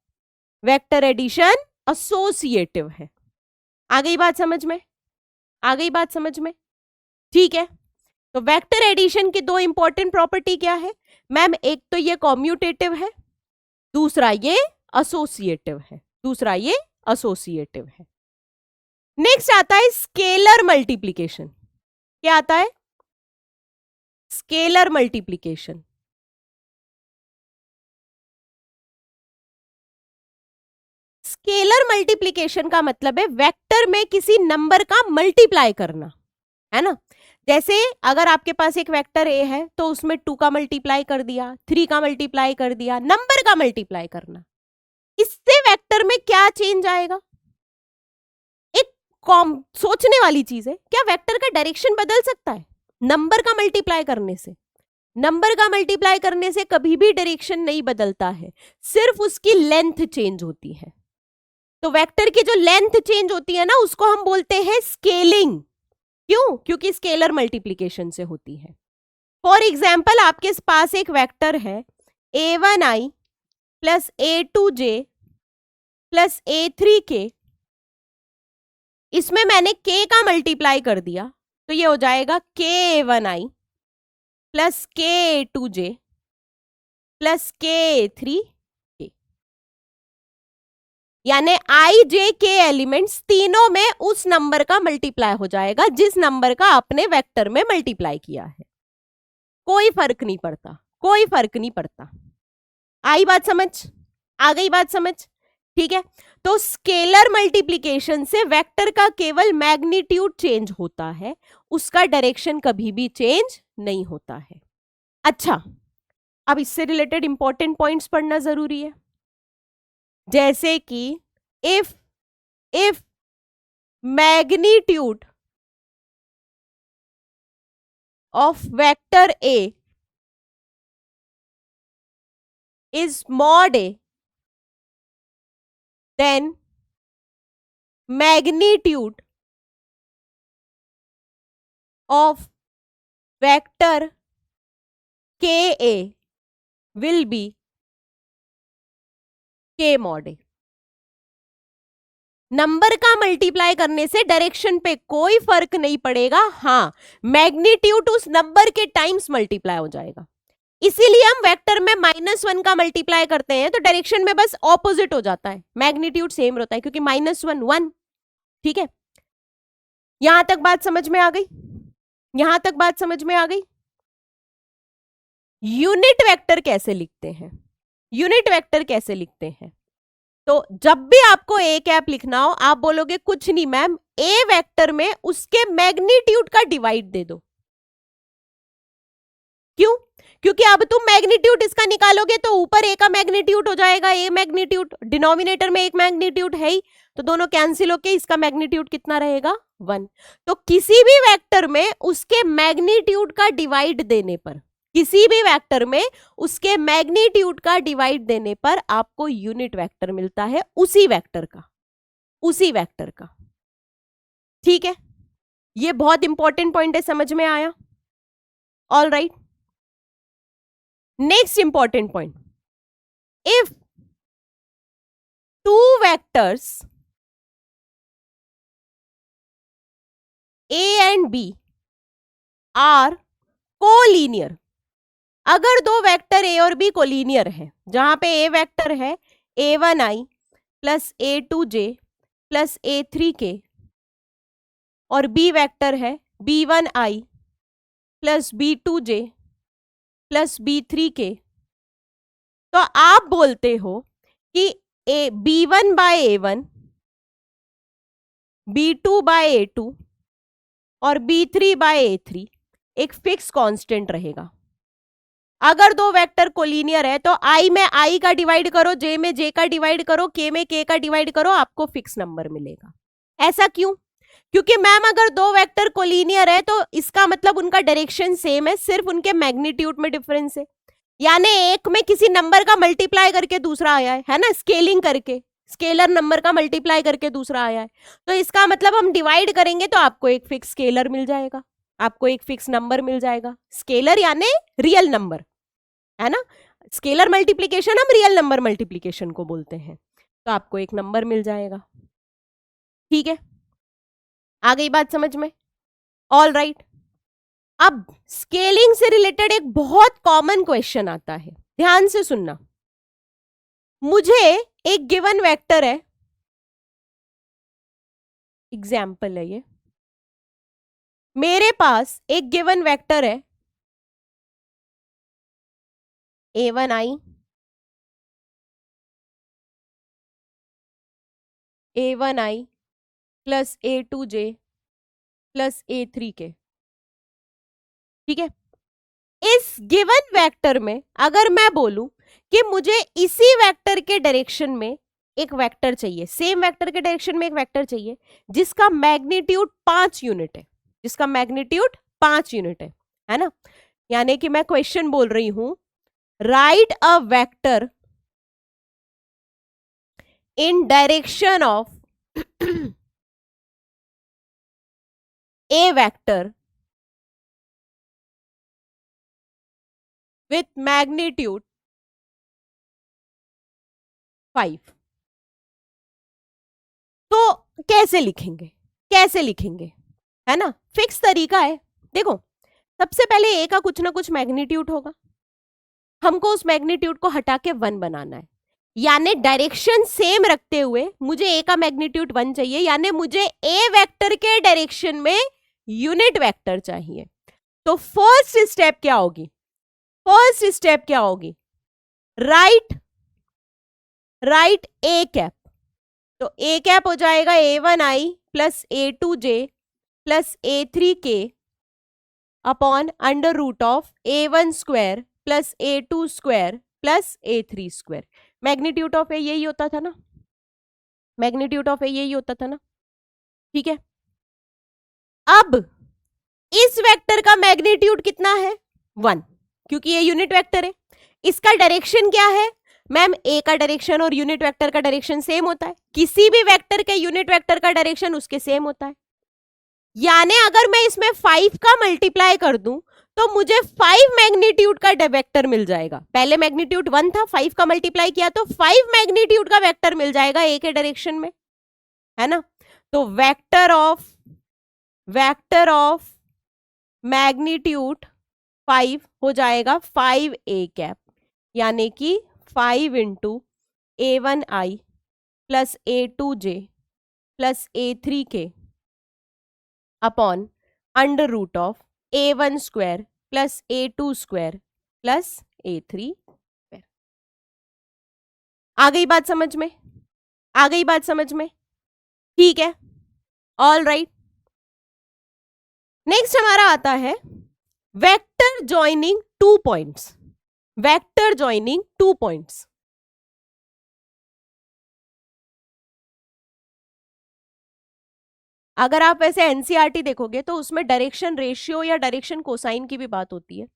वेक्टर एडिशन एसोसिएटिव है। आ गई बात समझ में? आ गई बात समझ में? ठीक है, तो वेक्टर एडिशन की दो इंपॉर्टेंट प्रॉपर्टी क्या है मैम? एक तो ये कॉम्यूटेटिव है, दूसरा ये एसोसिएटिव है, दूसरा ये एसोसिएटिव है। नेक्स्ट आता है स्केलर मल्टीप्लिकेशन। क्या आता है? Scalar multiplication. स्केलर मल्टीप्लिकेशन का मतलब है वेक्टर में किसी नंबर का मल्टीप्लाई करना, है ना। जैसे अगर आपके पास एक वेक्टर ए है तो उसमें 2 का मल्टीप्लाई कर दिया, 3 का मल्टीप्लाई कर दिया, नंबर का मल्टीप्लाई करना। इससे वेक्टर में क्या चेंज आएगा? एक सोचने वाली चीज है, क्या वेक्टर का डायरेक्शन बदल सकता है नंबर का मल्टीप्लाई करने से? नंबर का मल्टीप्लाई करने से कभी भी डायरेक्शन नहीं बदलता है, सिर्फ उसकी लेंथ चेंज होती है। तो वेक्टर की जो लेंथ चेंज होती है ना, उसको हम बोलते हैं स्केलिंग। क्यों? क्योंकि स्केलर मल्टीप्लिकेशन से होती है। फॉर एग्जाम्पल आपके पास एक वेक्टर है a1i plus a2j plus a3k, इसमें मैंने k का मल्टीप्लाई कर दिया तो ये हो जाएगा ka1i plus ka2j plus ka3k, यानी आई जे के एलिमेंट्स तीनों में उस नंबर का मल्टीप्लाई हो जाएगा जिस नंबर का आपने वेक्टर में मल्टीप्लाई किया है। कोई फर्क नहीं पड़ता, कोई फर्क नहीं पड़ता। आई बात समझ? आ गई बात समझ? ठीक है, तो स्केलर मल्टीप्लिकेशन से वेक्टर का केवल मैग्नीट्यूड चेंज होता है, उसका डायरेक्शन कभी भी चेंज नहीं होता है। अच्छा, अब इससे रिलेटेड इंपॉर्टेंट पॉइंट्स पढ़ना जरूरी है, जैसे कि if magnitude of vector A is mod A, then magnitude of vector Ka will be K mod A। Number का मल्टीप्लाई करने से डायरेक्शन पे कोई फर्क नहीं पड़ेगा, हाँ मैग्नीट्यूड उस नंबर के टाइम्स मल्टीप्लाई हो जाएगा। इसीलिए हम वेक्टर में -1 का मल्टीप्लाई करते हैं तो डायरेक्शन में बस ऑपोजिट हो जाता है, मैग्नीट्यूड सेम रहता है क्योंकि -1 1। ठीक है, यहां तक बात समझ में आ गई? यहां तक बात समझ में आ गई? यूनिट वेक्टर कैसे लिखते हैं? यूनिट वेक्टर कैसे लिखते हैं? तो जब भी आपको ए कैप लिखना हो आप बोलोगे कुछ नहीं मैम, ए वेक्टर में उसके मैग्नीट्यूड का डिवाइड दे दो। क्यों? क्योंकि अब तुम मैग्नीट्यूड इसका निकालोगे तो ऊपर ए का मैग्नीट्यूड हो जाएगा, ए मैग्नीट्यूड, डिनोमिनेटर में एक मैग्नीट्यूड है ही, तो दोनों कैंसिल होके इसका मैग्नीट्यूड कितना रहेगा? 1। तो किसी भी वेक्टर में उसके मैग्नीट्यूड का डिवाइड देने पर, किसी भी वेक्टर में उसके मैग्नीट्यूड का डिवाइड देने पर आपको यूनिट वेक्टर मिलता है, उसी वेक्टर का, उसी वेक्टर का। ठीक है, ये बहुत इंपॉर्टेंट पॉइंट है, समझ में आया? All right, next important point, if 2 vectors A and B are collinear, अगर दो वेक्टर ए और बी कोलिनियर है, जहां पे ए वेक्टर है a1i plus a2j plus a3k, और b वेक्टर है b1i plus b2j plus b3k। तो आप बोलते हो कि b1 bye a1, b2 bye a2 और b3 बाय a3 एक फिक्स कांस्टेंट रहेगा। अगर दो वेक्टर कोलिनियर है तो i में i का डिवाइड करो, j में j का डिवाइड करो, k में k का डिवाइड करो, आपको फिक्स नंबर मिलेगा। ऐसा क्यों? क्योंकि मैम अगर दो वेक्टर कोलिनियर है तो इसका मतलब उनका डायरेक्शन सेम है, सिर्फ उनके मैग्नीट्यूड में डिफरेंस है। यानी एक में किसी नंबर का मल्टीप्लाई करके दूसरा आया है ना, स्केलिंग करके, स्केलर नंबर का मल्टीप्लाई करके दूसरा आया है। तो इसका मतलब हम डिवाइड करेंगे तो आपको एक फिक्स स्केलर मिल जाएगा, आपको एक फिक्स नंबर मिल जाएगा। स्केलर यानी रियल नंबर, है ना। स्केलर मल्टीप्लिकेशन हम रियल नंबर मल्टीप्लिकेशन को बोलते हैं। तो आपको एक नंबर मिल जाएगा। ठीक है, आ गई बात समझ में? All right. अब स्केलिंग से रिलेटेड एक बहुत कॉमन क्वेश्चन आता है, ध्यान से सुनना। मुझे एक गिवन वेक्टर है, एग्जाम्पल है ये, मेरे पास एक गिवन वेक्टर है a1i a1i plus a2j plus a3k। ठीक है, इस गिवन वेक्टर में अगर मैं बोलूं कि मुझे इसी वेक्टर के डायरेक्शन में एक वेक्टर चाहिए, सेम वेक्टर के डायरेक्शन में एक वेक्टर चाहिए जिसका मैग्नीट्यूड 5 यूनिट है, जिसका मैग्नीट्यूड 5 यूनिट है ना। यानी कि मैं क्वेश्चन बोल रही हूं, right a vector in direction of A vector with magnitude 5। तो कैसे लिखेंगे, कैसे लिखेंगे, है ना। फिक्स तरीका है। देखो, सबसे पहले ए का कुछ ना कुछ मैग्नीट्यूड होगा, हमको उस मैग्नीट्यूड को हटा के 1 बनाना है। यानी डायरेक्शन सेम रखते हुए मुझे ए का मैग्नीट्यूड 1 चाहिए, यानी मुझे ए वेक्टर के डायरेक्शन में यूनिट वेक्टर चाहिए। तो फर्स्ट स्टेप क्या होगी, फर्स्ट स्टेप क्या होगी, राइट ए कैप। तो ए कैप हो जाएगा a1i plus a2j plus a3k upon under root of a1 square plus a2 square plus a3 square. Magnitude of a यही होता था ना, मैग्नीट्यूड ऑफ ए यही होता था ना। ठीक है, अब इस वेक्टर का मैग्नीट्यूड कितना है, 1, क्योंकि ये यूनिट वेक्टर है। इसका डायरेक्शन क्या है मैम, ए का डायरेक्शन और यूनिट वेक्टर का डायरेक्शन सेम होता है, किसी भी वेक्टर के यूनिट वेक्टर का डायरेक्शन उसके सेम होता है। यानी अगर मैं इसमें 5 का मल्टीप्लाई कर दूं तो मुझे 5 मैग्नीट्यूड का वेक्टर मिल जाएगा। पहले मैग्नीट्यूड 1 था, 5 का मल्टीप्लाई किया तो 5 मैग्नीट्यूड का वेक्टर मिल जाएगा ए के डायरेक्शन में, है ना। तो वेक्टर ऑफ मैग्नीट्यूड 5 हो जाएगा 5a कैप, यानी कि 5 into a1i plus a2j plus a3k upon under root of a1 square plus a2 square plus a3 square. आ गई बात समझ में, आ गई बात समझ में? ठीक है, ऑल राइट। नेक्स्ट हमारा आता है vector joining 2 points, vector joining 2 points. अगर आप वैसे एनसीईआरटी देखोगे तो उसमें डायरेक्शन रेशियो या डायरेक्शन कोसाइन की भी बात होती है,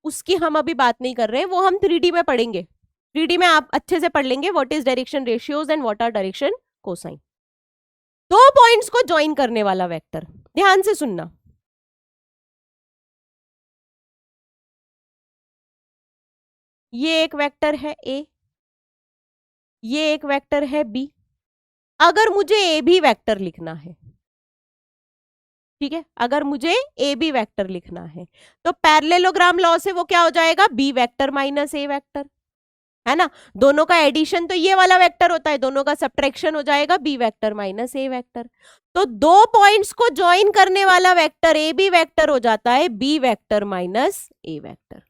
उसकी हम अभी बात नहीं कर रहे हैं, वो हम 3D में पढ़ेंगे। 3D में आप अच्छे से पढ़ लेंगे what is direction ratios and what are direction cosine. 2 points को ज्वाइन करने वाला वेक्टर, ध्यान से सुनना। ये एक वेक्टर है ए, ये एक वेक्टर है बी। अगर मुझे ए बी वेक्टर लिखना है, ठीक है, अगर मुझे ए बी वेक्टर लिखना है तो पैरेललोग्राम लॉ से वो क्या हो जाएगा, बी वेक्टर माइनस ए वेक्टर। है ना। दोनों का एडिशन तो ये वाला वेक्टर होता है, दोनों का सब्ट्रैक्शन हो जाएगा बी वेक्टर माइनस ए वेक्टर। तो दो पॉइंट्स को ज्वाइन करने वाला वेक्टर ए बी वेक्टर हो जाता है बी वेक्टर माइनस ए वेक्टर।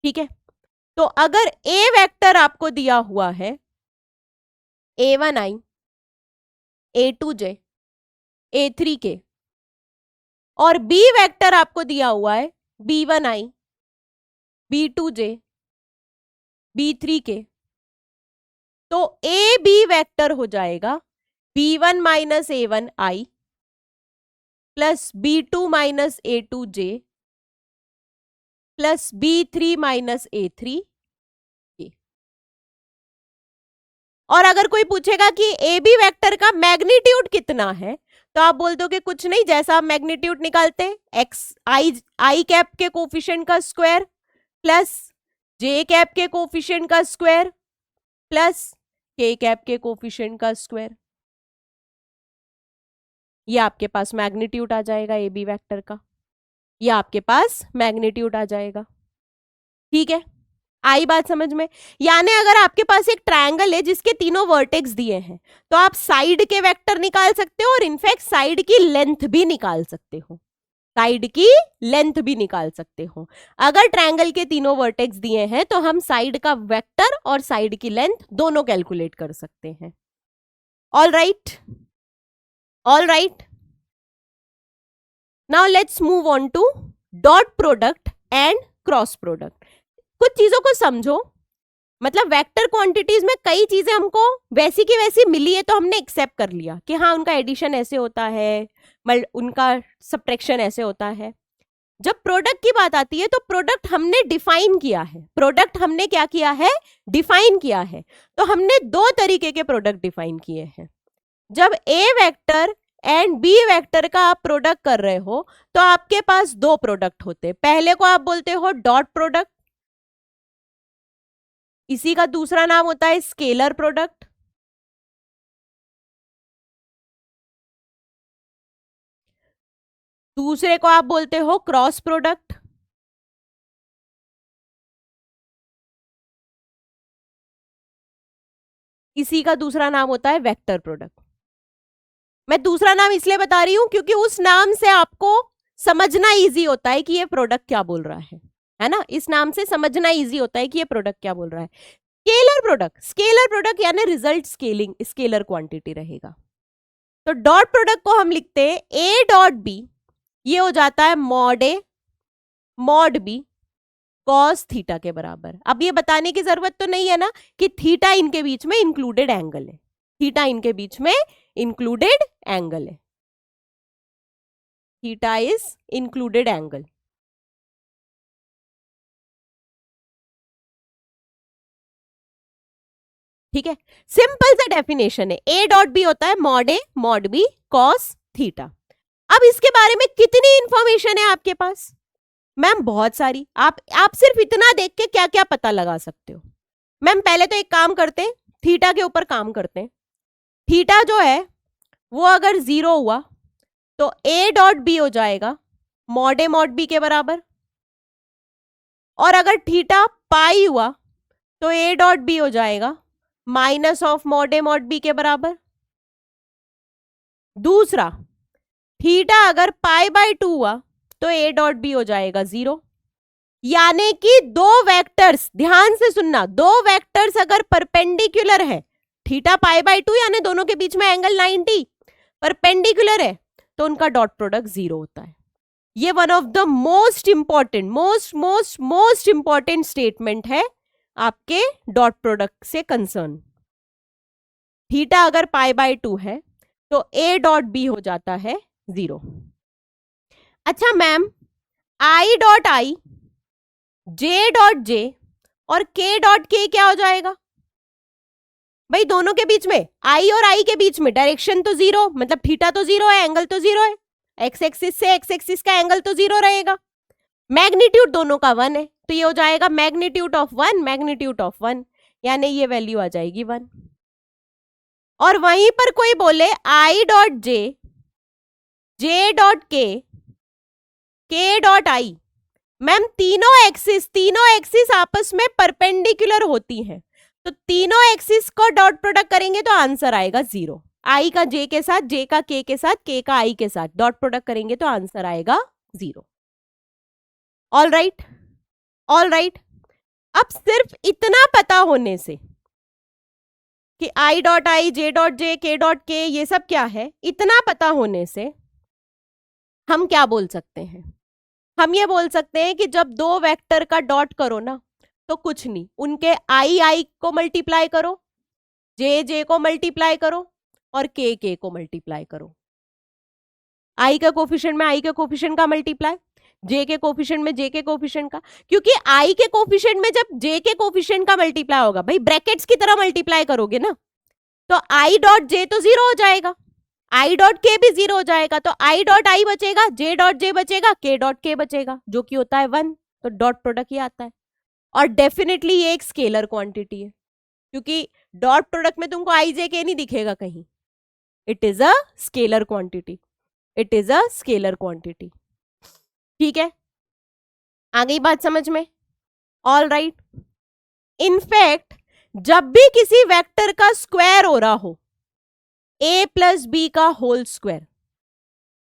ठीक है, तो अगर ए वेक्टर आपको दिया हुआ है a1i a2j a3k और बी वेक्टर आपको दिया हुआ है b1i b2j b3k, तो ए बी वेक्टर हो जाएगा b1 minus a1i plus b2 minus a2j plus b3 minus a3k। और अगर कोई पूछेगा कि ए बी वेक्टर का मैग्नीट्यूड कितना है, तो आप बोल दो कि कुछ नहीं, जैसा आप मैग्नीट्यूड निकालते हैं एक्स आई कैप के कोफिशिएंट का स्क्वायर प्लस जे कैप के कोफिशिएंट का स्क्वायर प्लस के कैप के कोफिशिएंट का स्क्वायर, ये आपके पास मैग्नीट्यूड आ जाएगा ए बी वेक्टर का, ये आपके पास मैग्नीट्यूड आ जाएगा। ठीक है, आई बात समझ में। यानी अगर आपके पास एक ट्रायंगल है जिसके तीनों वर्टेक्स दिए हैं, तो आप साइड के वेक्टर निकाल सकते हो और इनफैक्ट साइड की लेंथ भी निकाल सकते हो, साइड की लेंथ भी निकाल सकते हो। अगर ट्रायंगल के तीनों वर्टेक्स दिए हैं तो हम साइड का वेक्टर और साइड की लेंथ दोनों कैलकुलेट कर सकते हैं। All right, all right. Now let's move on to dot product and cross product. कुछ चीजों को समझो, मतलब वेक्टर क्वांटिटीज में कई चीजें हमको वैसी की वैसी मिली है तो हमने एक्सेप्ट कर लिया कि हाँ उनका एडिशन ऐसे होता है, उनका सब्ट्रैक्शन ऐसे होता है। जब प्रोडक्ट की बात आती है तो प्रोडक्ट हमने डिफाइन किया है, प्रोडक्ट हमने क्या किया है, डिफाइन किया है। तो हमने दो तरीके के प्रोडक्ट डिफाइन किए हैं। जब ए वेक्टर एंड बी वेक्टर का आप प्रोडक्ट कर रहे हो तो आपके पास दो प्रोडक्ट होते हैं। पहले को आप बोलते हो डॉट प्रोडक्ट, इसी का दूसरा नाम होता है स्केलर प्रोडक्ट। दूसरे को आप बोलते हो क्रॉस प्रोडक्ट। इसी का दूसरा नाम होता है वेक्टर प्रोडक्ट। मैं दूसरा नाम इसलिए बता रही हूं क्योंकि उस नाम से आपको समझना इजी होता है कि ये प्रोडक्ट क्या बोल रहा है ना। इस नाम से समझना इजी होता है कि ये प्रोडक्ट क्या बोल रहा है। स्केलर प्रोडक्ट, स्केलर प्रोडक्ट यानी रिजल्ट स्केलिंग, स्केलर क्वांटिटी रहेगा। तो डॉट प्रोडक्ट को हम लिखते हैं ए डॉट बी, ये हो जाता है मॉड ए मॉड बी कॉस थीटा के बराबर। अब ये बताने की जरूरत तो नहीं है ना कि थीटा इनके बीच में इंक्लूडेड एंगल है, थीटा इनके बीच में इंक्लूडेड एंगल है, थीटा इज इंक्लूडेड एंगल। ठीक है, सिंपल सा डेफिनेशन है, ए डॉट बी होता है मॉड ए मॉड बी कॉस थीटा। अब इसके बारे में कितनी इंफॉर्मेशन है आपके पास? मैम बहुत सारी। आप सिर्फ इतना देख के क्या क्या पता लगा सकते हो। मैम पहले तो एक काम करते हैं, थीटा के ऊपर काम करते हैं। थीटा जो है वो अगर 0 हुआ तो ए डॉट बी हो जाएगा मॉड ए मॉड बी के बराबर, और अगर थीटा पाई हुआ तो ए डॉट बी हो जाएगा minus of mod A mod B के बराबर। दूसरा, थीटा अगर पाई बाय 2 हुआ तो ए डॉट बी हो जाएगा 0। यानी कि दो वेक्टर्स, ध्यान से सुनना, दो वेक्टर्स अगर परपेंडिकुलर है, थीटा पाई बाय 2 यानी दोनों के बीच में एंगल 90 परपेंडिकुलर है, तो उनका डॉट प्रोडक्ट 0 होता है। ये one of the most important most important statement है आपके डॉट प्रोडक्ट से कंसर्न। थीटा अगर पाई बाय 2 है तो ए डॉट बी हो जाता है 0। अच्छा ma'am, I dot I, J dot J और के डॉट के क्या हो जाएगा? भाई दोनों के बीच में, आई और आई के बीच में डायरेक्शन तो 0, मतलब थीटा तो 0 है, एंगल तो 0 है, एक्स एक्सिस से एक्स एक्सिस का एंगल तो 0 रहेगा। मैग्नीट्यूड दोनों का 1 है, तो ये हो जाएगा मैग्नीट्यूड ऑफ 1 मैग्नीट्यूड ऑफ 1, यानी ये वैल्यू आ जाएगी 1। और वहीं पर कोई बोले I dot J, J dot के डॉट आई, मैम तीनों एक्सिस आपस में परपेंडिकुलर होती हैं, तो तीनों एक्सिस को डॉट प्रोडक्ट करेंगे तो आंसर आएगा 0। आई का जे के साथ, जे का के साथ, के का आई के साथ डॉट प्रोडक्ट करेंगे तो आंसर आएगा 0। All right, all right. अब सिर्फ इतना पता होने से कि I dot I, J dot J, के डॉट के, ये सब क्या है, इतना पता होने से हम क्या बोल सकते हैं? हम ये बोल सकते हैं कि जब दो वेक्टर का डॉट करो ना, तो कुछ नहीं, उनके आई आई को मल्टीप्लाई करो, जे जे को मल्टीप्लाई करो और के को मल्टीप्लाई करो। आई के कोफिशिएंट में आई के कोफिशिएंट का मल्टीप्लाई, जे के कोफिशिएंट में जे के कोफिशिएंट का, क्योंकि आई के कोफिशिएंट में जब जे के कोफिशिएंट का मल्टीप्लाई होगा, भाई ब्रैकेट्स की तरह मल्टीप्लाई करोगे ना, तो आई डॉट जे तो 0 हो जाएगा, आई डॉट के भी 0 हो जाएगा, तो आई डॉट आई बचेगा, जे डॉट जे बचेगा, के डॉट के बचेगा, जो कि होता है 1। तो डॉट प्रोडक्ट ये आता है। और डेफिनेटली ये एक स्केलर क्वांटिटी है, क्योंकि डॉट प्रोडक्ट में तुमको आई जे के नहीं दिखेगा कहीं। It is a scalar quantity, it is a scalar quantity. ठीक है, आ गई बात समझ में? All right. इनफैक्ट जब भी किसी वेक्टर का स्क्वायर हो रहा हो, a प्लस बी का होल स्क्वायर,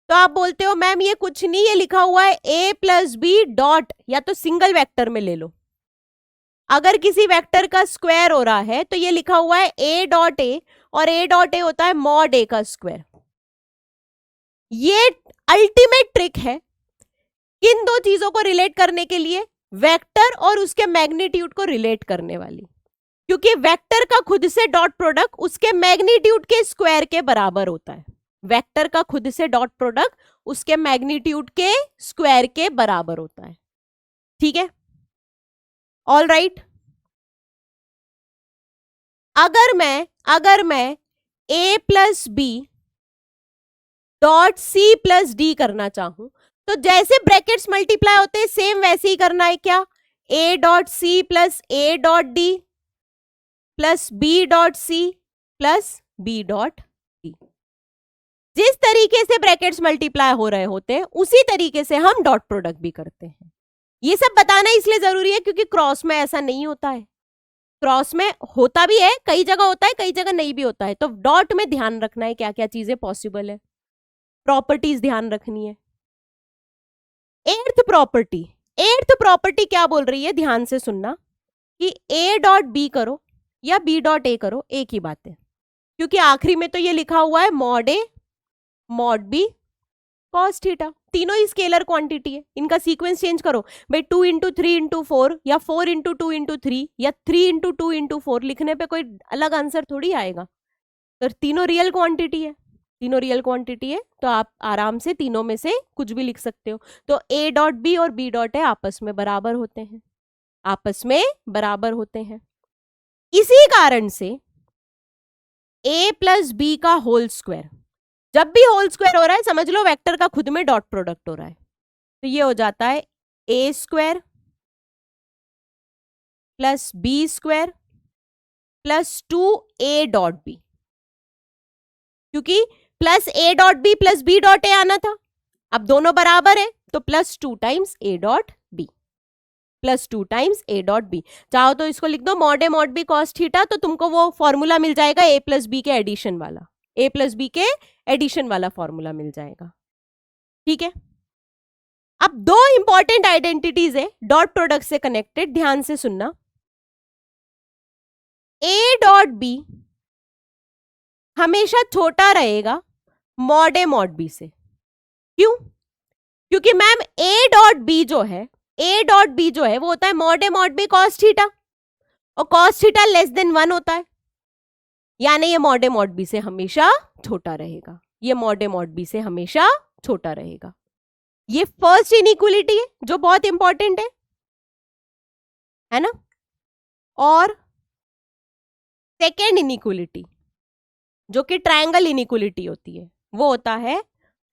तो आप बोलते हो मैम ये कुछ नहीं, ये लिखा हुआ है a प्लस बी डॉट, या तो सिंगल वेक्टर में ले लो। अगर किसी वेक्टर का स्क्वायर हो रहा है तो ये लिखा हुआ है a डॉट ए, और a डॉट ए होता है मॉड a का स्क्वायर। ये अल्टीमेट ट्रिक है किन दो चीजों को रिलेट करने के लिए? वेक्टर और उसके मैग्नीट्यूड को रिलेट करने वाली, क्योंकि वेक्टर का खुद से डॉट प्रोडक्ट उसके मैग्नीट्यूड के स्क्वायर के बराबर होता है। वेक्टर का खुद से डॉट प्रोडक्ट उसके मैग्नीट्यूड के स्क्वायर के बराबर होता है। ठीक है, ऑल राइट। अगर मैं a plus B dot C plus D करना चाहूं, तो जैसे ब्रैकेट्स मल्टीप्लाई होते हैं सेम वैसे ही करना है। क्या? a dot C plus a dot D plus b dot C plus b dot D. जिस तरीके से ब्रैकेट्स मल्टीप्लाई हो रहे होते हैं उसी तरीके से हम डॉट प्रोडक्ट भी करते हैं। ये सब बताना इसलिए जरूरी है क्योंकि क्रॉस में ऐसा नहीं होता है। क्रॉस में होता भी है, कई जगह होता है, कई जगह नहीं भी होता है। तो डॉट में ध्यान रखना है क्या क्या चीजें पॉसिबल है, प्रॉपर्टीज ध्यान रखनी है। एर्थ प्रॉपर्टी क्या बोल रही है, ध्यान से सुनना, कि a डॉट बी करो या b डॉट ए करो, एक ही बात है, क्योंकि आखिरी में तो ये लिखा हुआ है mod a mod b cos theta, तीनों ही स्केलर क्वांटिटी है। इनका सीक्वेंस चेंज करो भाई, 2 इंटू 3 इंटू 4 या 4 इंटू 2 इंटू 3 या 3 इंटू 2 इंटू 4, लिखने पे कोई अलग आंसर थोड़ी आएगा। तो तीनों रियल क्वांटिटी है, तीनों रियल क्वांटिटी है, तो आप आराम से तीनों में से कुछ भी लिख सकते हो। तो a डॉट बी और b डॉट ए आपस में बराबर होते हैं, आपस में बराबर होते हैं। इसी कारण से a प्लस बी का होल स्क्वायर, जब भी होल स्क्वायर हो रहा है समझ लो वेक्टर का खुद में डॉट प्रोडक्ट हो रहा है, तो ये हो जाता है a square plus b square plus 2a dot b, क्योंकि plus a dot b plus b dot a आना था, अब दोनों बराबर है तो plus 2 times a dot b, plus 2 times a dot b. चाहो तो इसको लिख दो मॉड ए मॉड बी कॉस थीटा, तो तुमको वो फॉर्मूला मिल जाएगा a प्लस बी के एडिशन वाला, a प्लस बी के एडिशन वाला फॉर्मूला मिल जाएगा। ठीक है, अब दो इंपॉर्टेंट आइडेंटिटीज है डॉट प्रोडक्ट से कनेक्टेड, ध्यान से सुनना। a डॉट बी हमेशा छोटा रहेगा मॉड ए मॉड बी से। क्यों? क्योंकि मैम a डॉट बी जो है, a डॉट बी जो है वो होता है मॉड ए मॉड बी कॉस थीटा, और कॉस थीटा लेस देन 1 होता है, यानी ये मॉड ए मॉड बी से हमेशा छोटा रहेगा, ये मॉड ए मॉड बी से हमेशा छोटा रहेगा। ये फर्स्ट इनइक्वालिटी है जो बहुत इंपॉर्टेंट है ना। और सेकेंड इनइक्वालिटी जो कि ट्रायंगल इनइक्वालिटी होती है, वो होता है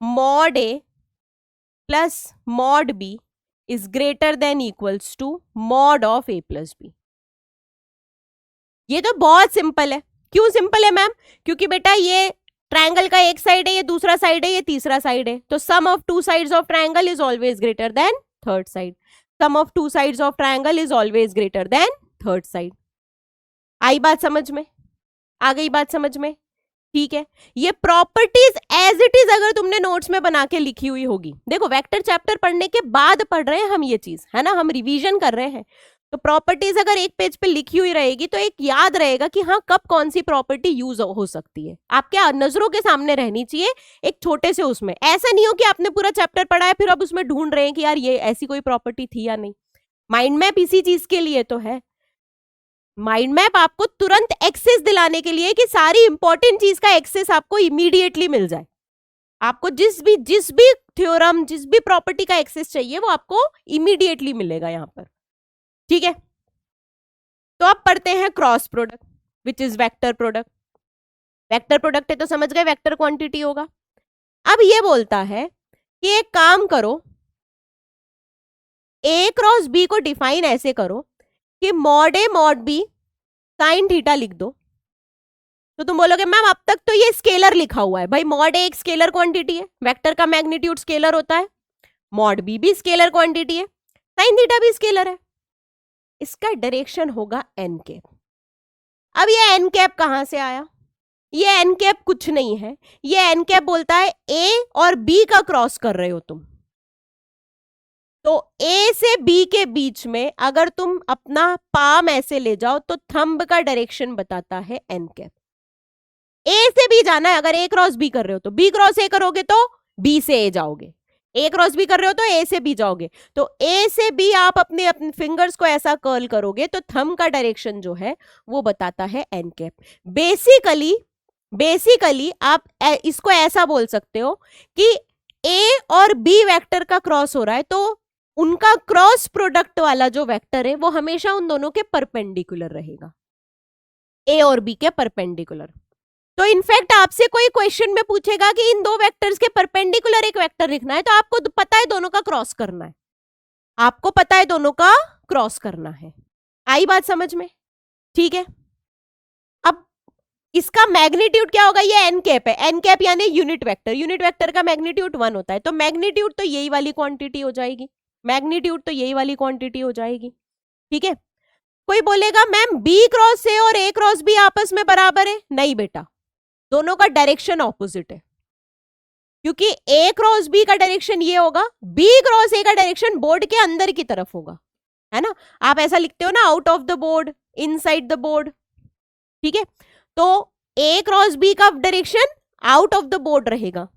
mod A plus mod B is greater than equals to mod of a plus B. ये तो बहुत सिंपल है। क्यों सिंपल है मैम? क्योंकि बेटा ये ट्रायंगल का एक साइड है, ये दूसरा साइड है, ये तीसरा साइड है, तो sum of two sides of triangle is always greater than third side. Sum of two sides of triangle is always greater than third side. आई बात समझ में? आ गई बात समझ में? ठीक है, ये प्रॉपर्टीज एज इट इज अगर तुमने नोट्स में बना के लिखी हुई होगी, देखो वेक्टर चैप्टर पढ़ने के बाद पढ़ रहे हैं हम ये चीज, है ना, हम रिवीजन कर रहे हैं, तो प्रॉपर्टीज अगर एक पेज पे लिखी हुई रहेगी तो एक याद रहेगा कि हाँ कब कौन सी प्रॉपर्टी यूज हो सकती है, आपके नजरों के सामने रहनी चाहिए एक छोटे से उसमें। ऐसा नहीं हो कि आपने पूरा चैप्टर पढ़ा है फिर अब उसमें ढूंढ रहे हैं कि यार ये ऐसी कोई प्रॉपर्टी थी या नहीं। माइंड मैप इसी चीज के लिए तो है। माइंड मैप आपको तुरंत एक्सेस दिलाने के लिए कि सारी इंपॉर्टेंट चीज का एक्सेस आपको इमीडिएटली मिल जाए। आपको जिस भी थ्योरम, जिस भी प्रॉपर्टी का एक्सेस चाहिए वो आपको इमीडिएटली मिलेगा यहां पर। ठीक है, तो अब पढ़ते हैं cross product which is vector product. Vector product है तो समझ गए वेक्टर क्वांटिटी होगा। अब ये बोलता है कि एक काम करो, ए क्रॉस बी को डिफाइन ऐसे करो कि मॉड ए मॉड बी साइन थीटा लिख दो। तो तुम बोलोगे मैम अब तक तो ये स्केलर लिखा हुआ है। भाई मॉड ए एक स्केलर क्वांटिटी है, वेक्टर का मैग्नीट्यूड स्केलर होता है, मॉड बी भी स्केलर क्वांटिटी है, साइन थीटा भी स्केलर है, इसका डायरेक्शन होगा एन कैप। अब ये एन कैप कहां से आया? ये एन कैप कुछ नहीं है, ये एन कैप बोलता है ए और बी का क्रॉस कर रहे हो तुम, तो ए से बी के बीच में अगर तुम अपना पाम ऐसे ले जाओ तो थंब का डायरेक्शन बताता है एन कैप। ए से बी जाना है, अगर ए क्रॉस बी कर रहे हो तो बी क्रॉस ए करोगे तो बी से ए जाओगे, ए क्रॉस बी कर रहे हो तो ए से बी जाओगे, तो ए से बी आप अपने फिंगर्स को ऐसा कर्ल करोगे तो थंब का डायरेक्शन जो है वो बताता है एन कैप। बेसिकली आप इसको ऐसा बोल सकते हो कि ए और बी वेक्टर का क्रॉस हो रहा है तो उनका क्रॉस प्रोडक्ट वाला जो वेक्टर है वो हमेशा उन दोनों के परपेंडिकुलर रहेगा, ए और बी के परपेंडिकुलर। तो इनफैक्ट आपसे कोई क्वेश्चन में पूछेगा कि इन दो वेक्टर्स के परपेंडिकुलर एक वेक्टर लिखना है, तो आपको पता है दोनों का क्रॉस करना है, आपको पता है दोनों का क्रॉस करना है। आई बात समझ में? ठीक है, अब इसका मैग्नीट्यूड क्या होगा? ये एन कैप है, एन कैप यानी यूनिट वेक्टर, यूनिट वेक्टर का मैग्नीट्यूड 1 होता है, तो मैग्नीट्यूड तो यही वाली क्वांटिटी हो जाएगी, मैग्नीट्यूड तो यही वाली क्वांटिटी हो जाएगी। ठीक है, कोई बोलेगा मैम बी क्रॉस ए और ए क्रॉस बी आपस में बराबर है? नहीं बेटा, दोनों का डायरेक्शन ऑपोजिट है, क्योंकि ए क्रॉस बी का डायरेक्शन ये होगा, बी क्रॉस ए का डायरेक्शन बोर्ड के अंदर की तरफ होगा, है ना, आप ऐसा लिखते हो ना, out of the board inside the board. ठीक है, तो ए क्रॉस बी का direction out of the board रहेगा,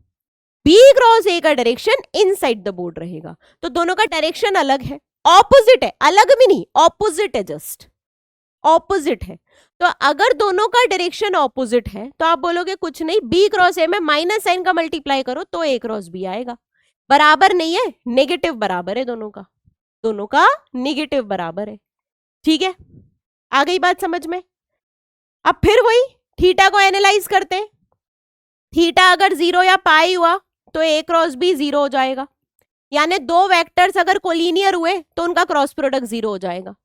बी क्रॉस ए का डायरेक्शन इनसाइड द बोर्ड रहेगा, तो दोनों का डायरेक्शन अलग है, ऑपोजिट है, अलग भी नहीं, ऑपोजिट है, जस्ट ऑपोजिट है। तो अगर दोनों का डायरेक्शन ऑपोजिट है तो आप बोलोगे कुछ नहीं, बी क्रॉस ए में माइनस साइन का मल्टीप्लाई करो तो ए क्रॉस बी आएगा। बराबर नहीं है, नेगेटिव बराबर है, दोनों का नेगेटिव बराबर है। ठीक है, आ गई बात समझ में? अब फिर वही थीटा को एनालाइज करते हैं। थीटा अगर 0 या पाई हुआ तो ए क्रॉस बी 0 हो जाएगा, यानी दो वेक्टर्स अगर कोलिनियर हुए तो उनका क्रॉस प्रोडक्ट 0 हो जाएगा,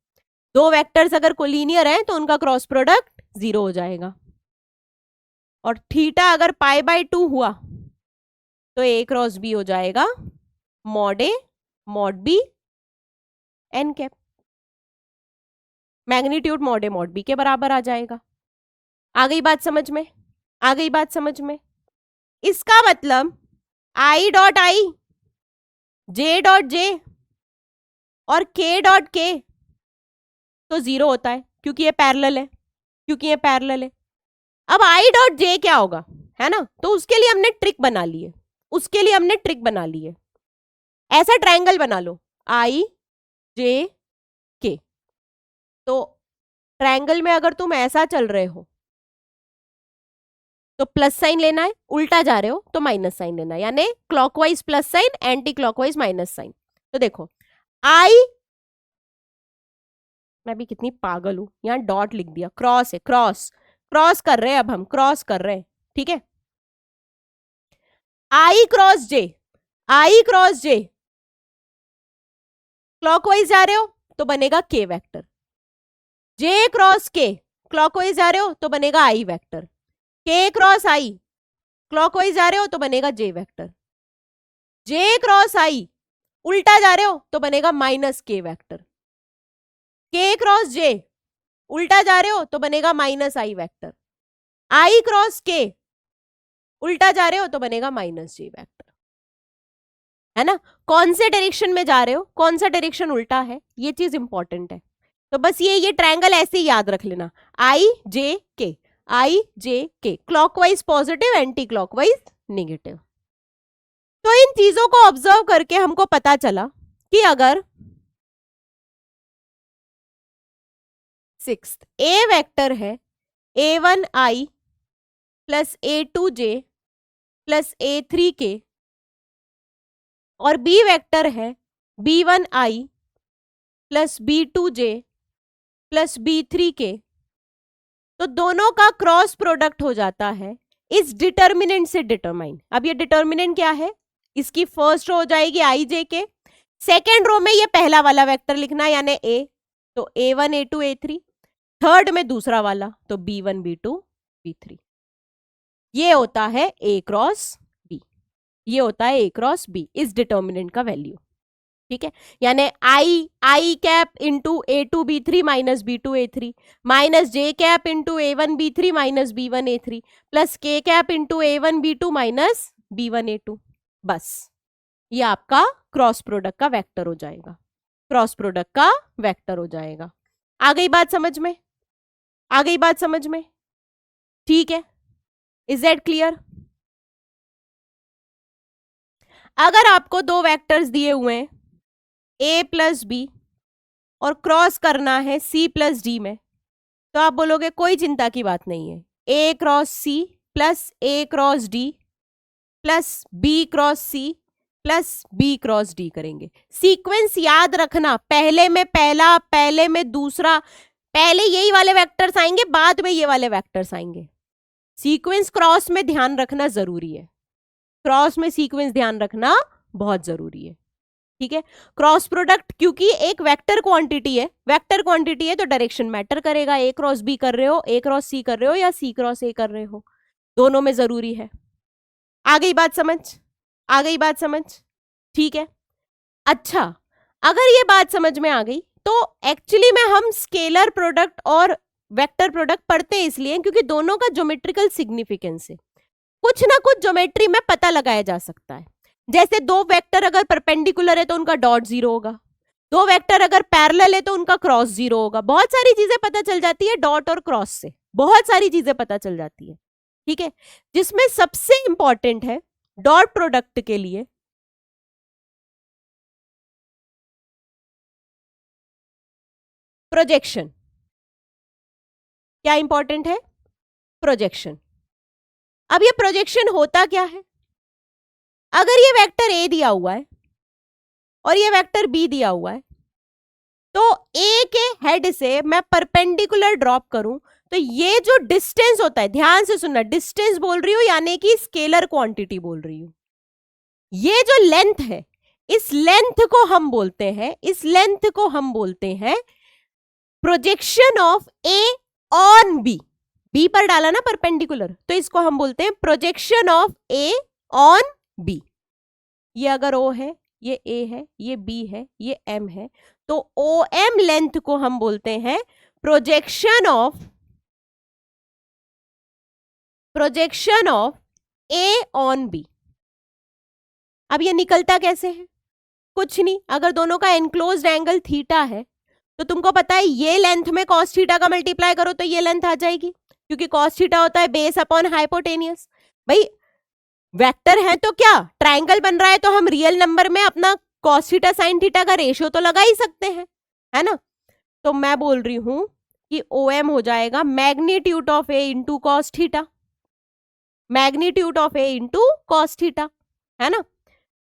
दो वेक्टर्स अगर कोलिनियर हैं तो उनका क्रॉस प्रोडक्ट 0 हो जाएगा। और थीटा अगर पाई बाय 2 हुआ तो ए क्रॉस बी हो जाएगा मॉड ए mod b n cap, magnitude mod ए मॉड बी के बराबर आ जाएगा। आ गई बात समझ में? आ गई बात समझ में? इसका मतलब I dot I, J dot J और के डॉट के तो 0 होता है क्योंकि ये पैरेलल है, क्योंकि ये पैरेलल है। अब आई डॉट जे क्या होगा, है ना, तो उसके लिए हमने ट्रिक बना ली है, उसके लिए हमने ट्रिक बना ली है। ऐसा ट्रायंगल बना लो आई जे के, तो ट्रायंगल में अगर तुम ऐसा चल रहे हो तो प्लस साइन लेना है, उल्टा जा रहे हो तो माइनस साइन लेना है, यानी clockwise plus sign, anti clockwise minus sign. तो देखो आई, मैं भी कितनी पागल हूं, यहां डॉट लिख दिया, क्रॉस है, क्रॉस कर रहे हैं, अब हम क्रॉस कर रहे हैं। ठीक है, आई क्रॉस जे, आई क्रॉस जे क्लॉकवाइज जा रहे हो तो बनेगा के वेक्टर, जे क्रॉस के क्लॉकवाइज जा रहे हो तो बनेगा आई वेक्टर, के क्रॉस आई क्लॉकवाइज जा रहे हो तो बनेगा जे वेक्टर, जे क्रॉस आई उल्टा जा रहे हो तो बनेगा माइनस के वेक्टर। के क्रॉस जे उल्टा जा रहे हो तो बनेगा माइनस आई वेक्टर। आई क्रॉस के उल्टा जा रहे हो तो बनेगा माइनस जे वेक्टर, है ना। कौन से डायरेक्शन में जा रहे हो, कौन सा डायरेक्शन उल्टा है, ये चीज इंपॉर्टेंट है। तो बस ये ट्रायंगल ऐसे ही याद रख लेना, आई जे के, clockwise positive, anti clockwise negative. तो इन चीजों को ऑब्जर्व करके हमको पता चला कि अगर सिक्स्थ ए वेक्टर है a1i plus a2j plus a3k और बी वेक्टर है b1i plus b2j plus b3k, तो दोनों का क्रॉस प्रोडक्ट हो जाता है इस डिटर्मिनेंट से डिटरमाइन। अब ये डिटर्मिनेंट क्या है, इसकी फर्स्ट रो हो जाएगी आई जे के, सेकेंड रो में ये पहला वाला वेक्टर लिखना यानी ए, तो a1 a2 a3, थर्ड में दूसरा वाला तो b1 b2 b3। ये होता है a क्रॉस b, ये होता है a क्रॉस b, इस डिटर्मिनेंट का वैल्यू, ठीक है। यानी i cap into a2 b3 minus b2 a3 minus j cap into a1 b3 minus b1 a3 plus k cap into a1 b2 minus b1 a2। बस ये आपका cross product का vector हो जाएगा, क्रॉस प्रोडक्ट का vector हो जाएगा। आ गई बात समझ में, आ गई बात समझ में, ठीक है। Is that clear? अगर आपको दो वेक्टर्स दिए हुए हैं a प्लस बी और क्रॉस करना है c प्लस डी में, तो आप बोलोगे कोई चिंता की बात नहीं है, a cross c plus a cross D plus b cross c plus b cross D करेंगे। सीक्वेंस याद रखना, पहले में पहला, पहले में दूसरा, पहले यही वाले वेक्टर्स आएंगे, बाद में ये वाले वेक्टर्स आएंगे। सीक्वेंस क्रॉस में ध्यान रखना जरूरी है, क्रॉस में सीक्वेंस ध्यान रखना बहुत जरूरी है, ठीक है। क्रॉस प्रोडक्ट क्योंकि एक वेक्टर क्वांटिटी है, वेक्टर क्वांटिटी है तो डायरेक्शन मैटर करेगा, ए क्रॉस बी कर रहे हो, ए क्रॉस सी कर रहे हो या सी क्रॉस ए कर रहे हो, दोनों में जरूरी है। आ गई बात समझ, आ गई बात समझ, ठीक है। अच्छा, अगर ये बात समझ में आ गई तो एक्चुअली में हम स्केलर प्रोडक्ट और वेक्टर प्रोडक्ट पढ़ते हैं इसलिए क्योंकि दोनों का ज्योमेट्रिकल सिग्निफिकेंस है, कुछ ना कुछ ज्योमेट्री में पता लगाया जा सकता है। जैसे दो वेक्टर अगर परपेंडिकुलर है तो उनका डॉट जीरो होगा, दो वेक्टर अगर पैरेलल है तो उनका क्रॉस जीरो होगा। बहुत सारी चीजें पता चल जाती है डॉट और क्रॉस से, बहुत सारी चीजें पता चल जाती है, ठीक है। जिसमें सबसे इंपॉर्टेंट है डॉट प्रोडक्ट के लिए प्रोजेक्शन। क्या इंपॉर्टेंट है? प्रोजेक्शन। अब ये प्रोजेक्शन होता क्या है, अगर ये वेक्टर ए दिया हुआ है और ये वेक्टर बी दिया हुआ है तो ए के हेड से मैं परपेंडिकुलर ड्रॉप करूं तो ये जो डिस्टेंस होता है, ध्यान से सुनना, डिस्टेंस बोल रही हूं यानी कि स्केलर क्वांटिटी बोल रही हूं, ये जो लेंथ है इस लेंथ को हम बोलते हैं, इस लेंथ को हम बोलते हैं projection of A on B. B पर डाला ना परपेंडिकुलर तो इसको हम बोलते हैं projection of A on B. ये अगर ओ है, ये ए है, ये बी है, ये एम है, तो ओ एम लेंथ को हम बोलते हैं projection of A on B. अब ये निकलता कैसे है? कुछ नहीं, अगर दोनों का एनक्लोज्ड एंगल थीटा है तो तुमको पता है ये लेंथ में कॉस थीटा का मल्टीप्लाई करो तो ये लेंथ आ जाएगी, क्योंकि कॉस थीटा होता है बेस अपॉन हाइपोटेनियस। भाई वेक्टर है तो क्या ट्रायंगल बन रहा है तो हम रियल नंबर में अपना कॉस थीटा साइन थीटा का रेशियो तो लगा ही सकते हैं, है ना। तो मैं बोल रही हूं कि ओ एम हो जाएगा magnitude of A into cos theta, magnitude of A into cos theta, है ना।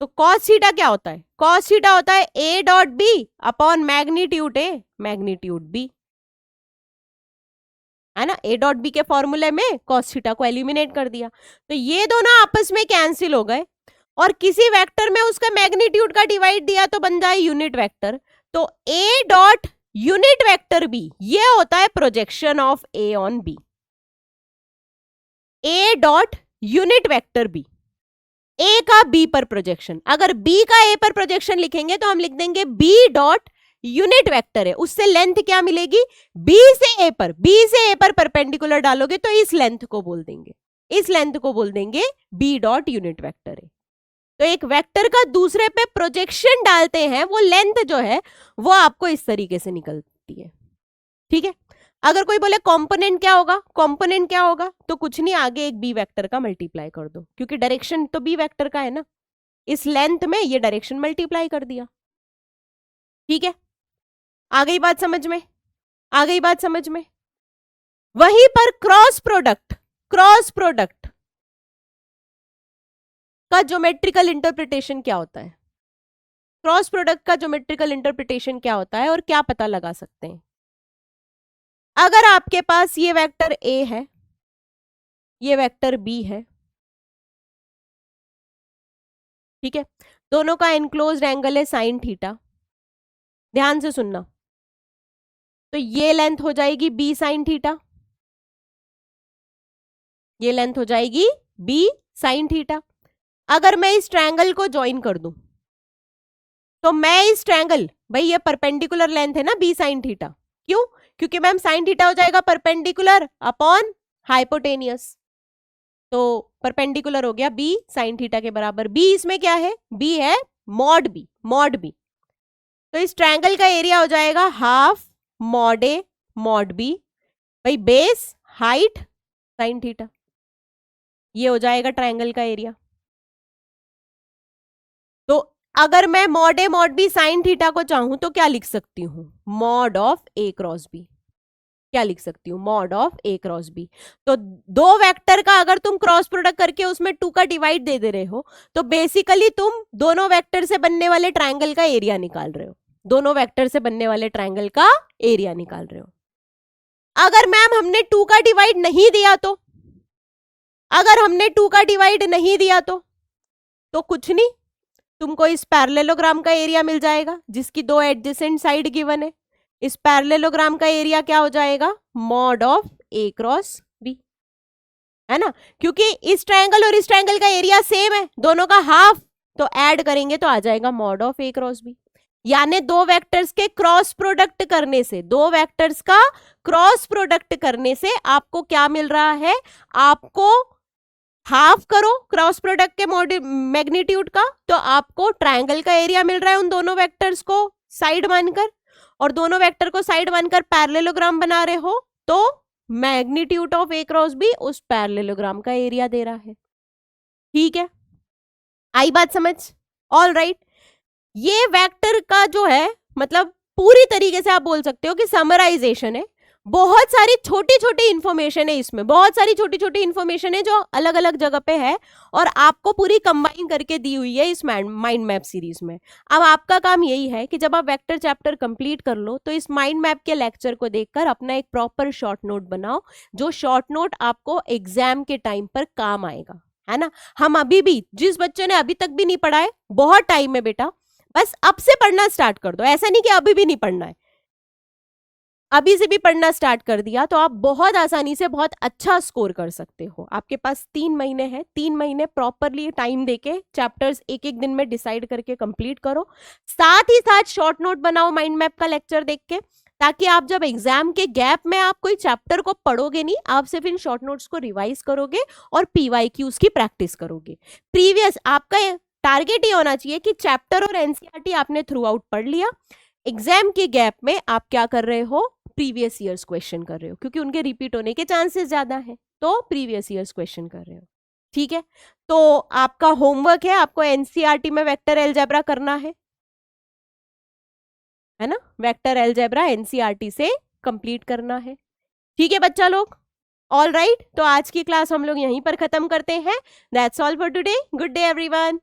तो कॉस थीटा क्या होता है? कॉस थीटा होता है A dot B upon magnitude A magnitude B, है ना। ए डॉट बी के फॉर्मूले में कॉस थीटा को एलिमिनेट कर दिया तो ये दोनों आपस में कैंसिल हो गए और किसी वेक्टर में उसका मैग्नीट्यूड का डिवाइड दिया तो बन जाए यूनिट वेक्टर। तो a dot unit vector b ये होता है projection of A on b, a dot unit vector b. A का बी पर प्रोजेक्शन, अगर बी का ए पर प्रोजेक्शन लिखेंगे तो हम लिख देंगे बी डॉट यूनिट वेक्टर है, उससे लेंथ क्या मिलेगी, बी से ए पर, बी से ए पर परपेंडिकुलर डालोगे तो इस लेंथ को बोल देंगे, इस लेंथ को बोल देंगे बी डॉट यूनिट वेक्टर है। तो एक वेक्टर का दूसरे पे प्रोजेक्शन डालते हैं, वो लेंथ जो है वो आपको इस तरीके से निकलती है। ठीक है, अगर कोई बोले कंपोनेंट क्या होगा, कंपोनेंट क्या होगा, तो कुछ नहीं, आगे एक बी वेक्टर का मल्टीप्लाई कर दो, क्योंकि डायरेक्शन तो बी वेक्टर का है ना, इस लेंथ में ये डायरेक्शन मल्टीप्लाई कर दिया। ठीक है, आ गई बात समझ में, आ गई बात समझ में। वहीं पर क्रॉस प्रोडक्ट, क्रॉस प्रोडक्ट का ज्योमेट्रिकल इंटरप्रिटेशन क्या होता है, क्रॉस प्रोडक्ट का ज्योमेट्रिकल इंटरप्रिटेशन क्या होता है और क्या पता लगा सकते हैं। अगर आपके पास ये वेक्टर ए है, ये वेक्टर बी है, ठीक है, दोनों का एनक्लोज्ड एंगल है साइन थीटा, ध्यान से सुनना, तो ये लेंथ हो जाएगी बी साइन थीटा, ये लेंथ हो जाएगी बी साइन थीटा। अगर मैं इस ट्रायंगल को ज्वाइन कर दूं तो मैं इस ट्रायंगल, भाई ये परपेंडिकुलर लेंथ है ना बी साइन थीटा, क्यों, क्योंकि मैम साइन थीटा हो जाएगा परपेंडिकुलर अपॉन हाइपोटेनियस, तो परपेंडिकुलर हो गया बी साइन थीटा के बराबर। बी इसमें क्या है, बी है मॉड बी, मॉड बी, तो इस ट्रायंगल का एरिया हो जाएगा हाफ मॉड ए मॉड बी, भाई बेस हाइट साइन थीटा, ये हो जाएगा ट्रायंगल का एरिया। तो अगर मैं मॉड ए मॉड बी साइन थीटा को चाहूं तो क्या लिख सकती हूं, mod of A cross B, क्या लिख सकती हूँ, mod of A cross B. तो दो वेक्टर का अगर तुम क्रॉस प्रोडक्ट करके उसमें 2 का डिवाइड दे रहे हो तो बेसिकली तुम दोनों वेक्टर से बनने वाले ट्रायंगल का एरिया निकाल रहे हो, दोनों वेक्टर से बनने वाले ट्रायंगल का एरिया निकाल रहे हो। अगर मैम हमने 2 का डिवाइड नहीं दिया तो, अगर हमने 2 का डिवाइड नहीं दिया तो कुछ नहीं, तुमको इस पैरेललोग्राम का एरिया मिल जाएगा जिसकी 2 एडजेसेंट साइड गिवन है। इस पैरेललोग्राम का एरिया क्या हो जाएगा, mod of A cross B, है ना, क्योंकि इस ट्रायंगल और इस ट्रायंगल का एरिया सेम है, दोनों का हाफ, तो ऐड करेंगे तो आ जाएगा mod of A cross B. यानी दो वेक्टर्स के क्रॉस प्रोडक्ट करने से, दो वेक्टर्स का क्रॉस प्रोडक्ट करने से आपको क्या मिल रहा है, आपको हाफ करो क्रॉस प्रोडक्ट के मैग्नीट्यूड का तो आपको ट्रायंगल का एरिया मिल रहा है उन दोनों वेक्टर्स को साइड मानकर, और दोनों वेक्टर को साइड मानकर पैरेललोग्राम बना रहे हो तो magnitude of A cross B उस पैरेललोग्राम का एरिया दे रहा है। ठीक है, आई बात समझ, ऑल राइट। ये वेक्टर का जो है मतलब पूरी तरीके से आप बोल सकते हो कि समराइजेशन है, बहुत सारी छोटी छोटी इंफॉर्मेशन है इसमें, बहुत सारी छोटी छोटी इंफॉर्मेशन है जो अलग अलग जगह पे है और आपको पूरी कंबाइन करके दी हुई है इस माइंड मैप सीरीज में। अब आपका काम यही है कि जब आप वेक्टर चैप्टर कंप्लीट कर लो तो इस माइंड मैप के लेक्चर को देखकर अपना एक प्रॉपर शॉर्ट नोट बनाओ, जो शॉर्ट नोट आपको एग्जाम के टाइम पर काम आएगा, है ना। हम अभी भी, जिस बच्चे ने अभी तक भी नहीं पढ़ा है, बहुत टाइम है बेटा, बस अब से पढ़ना स्टार्ट कर दो, ऐसा नहीं कि अभी भी नहीं पढ़ना है, अभी से भी पढ़ना स्टार्ट कर दिया तो आप बहुत आसानी से बहुत अच्छा स्कोर कर सकते हो। आपके पास 3 महीने हैं, 3 महीने प्रॉपरली टाइम देके चैप्टर्स एक एक दिन में डिसाइड करके कंप्लीट करो, साथ ही साथ शॉर्ट नोट बनाओ माइंड मैप का लेक्चर देख के, ताकि आप जब एग्जाम के गैप में आप कोई चैप्टर को पढ़ोगे नहीं, आप सिर्फ इन शॉर्ट नोट्स को रिवाइज करोगे और PYQs की प्रैक्टिस करोगे। प्रीवियस आपका टारगेट ये होना चाहिए कि चैप्टर और NCERT आपने थ्रू आउट पढ़ लिया, एग्जाम के गैप में आप क्या कर रहे हो, प्रीवियस ईयर्स क्वेश्चन कर रहे हो, क्योंकि उनके रिपीट होने के चांसेस ज्यादा है, तो प्रीवियस ईयर्स क्वेश्चन कर रहे हो। ठीक है, तो आपका होमवर्क है, आपको NCERT में वेक्टर अलजेब्रा करना है ना, वेक्टर अलजेब्रा NCERT से कंप्लीट करना है। ठीक है बच्चा लोग, ऑल राइट। तो आज की क्लास हम लोग यहीं पर खत्म करते हैं। That's all for today, good day everyone.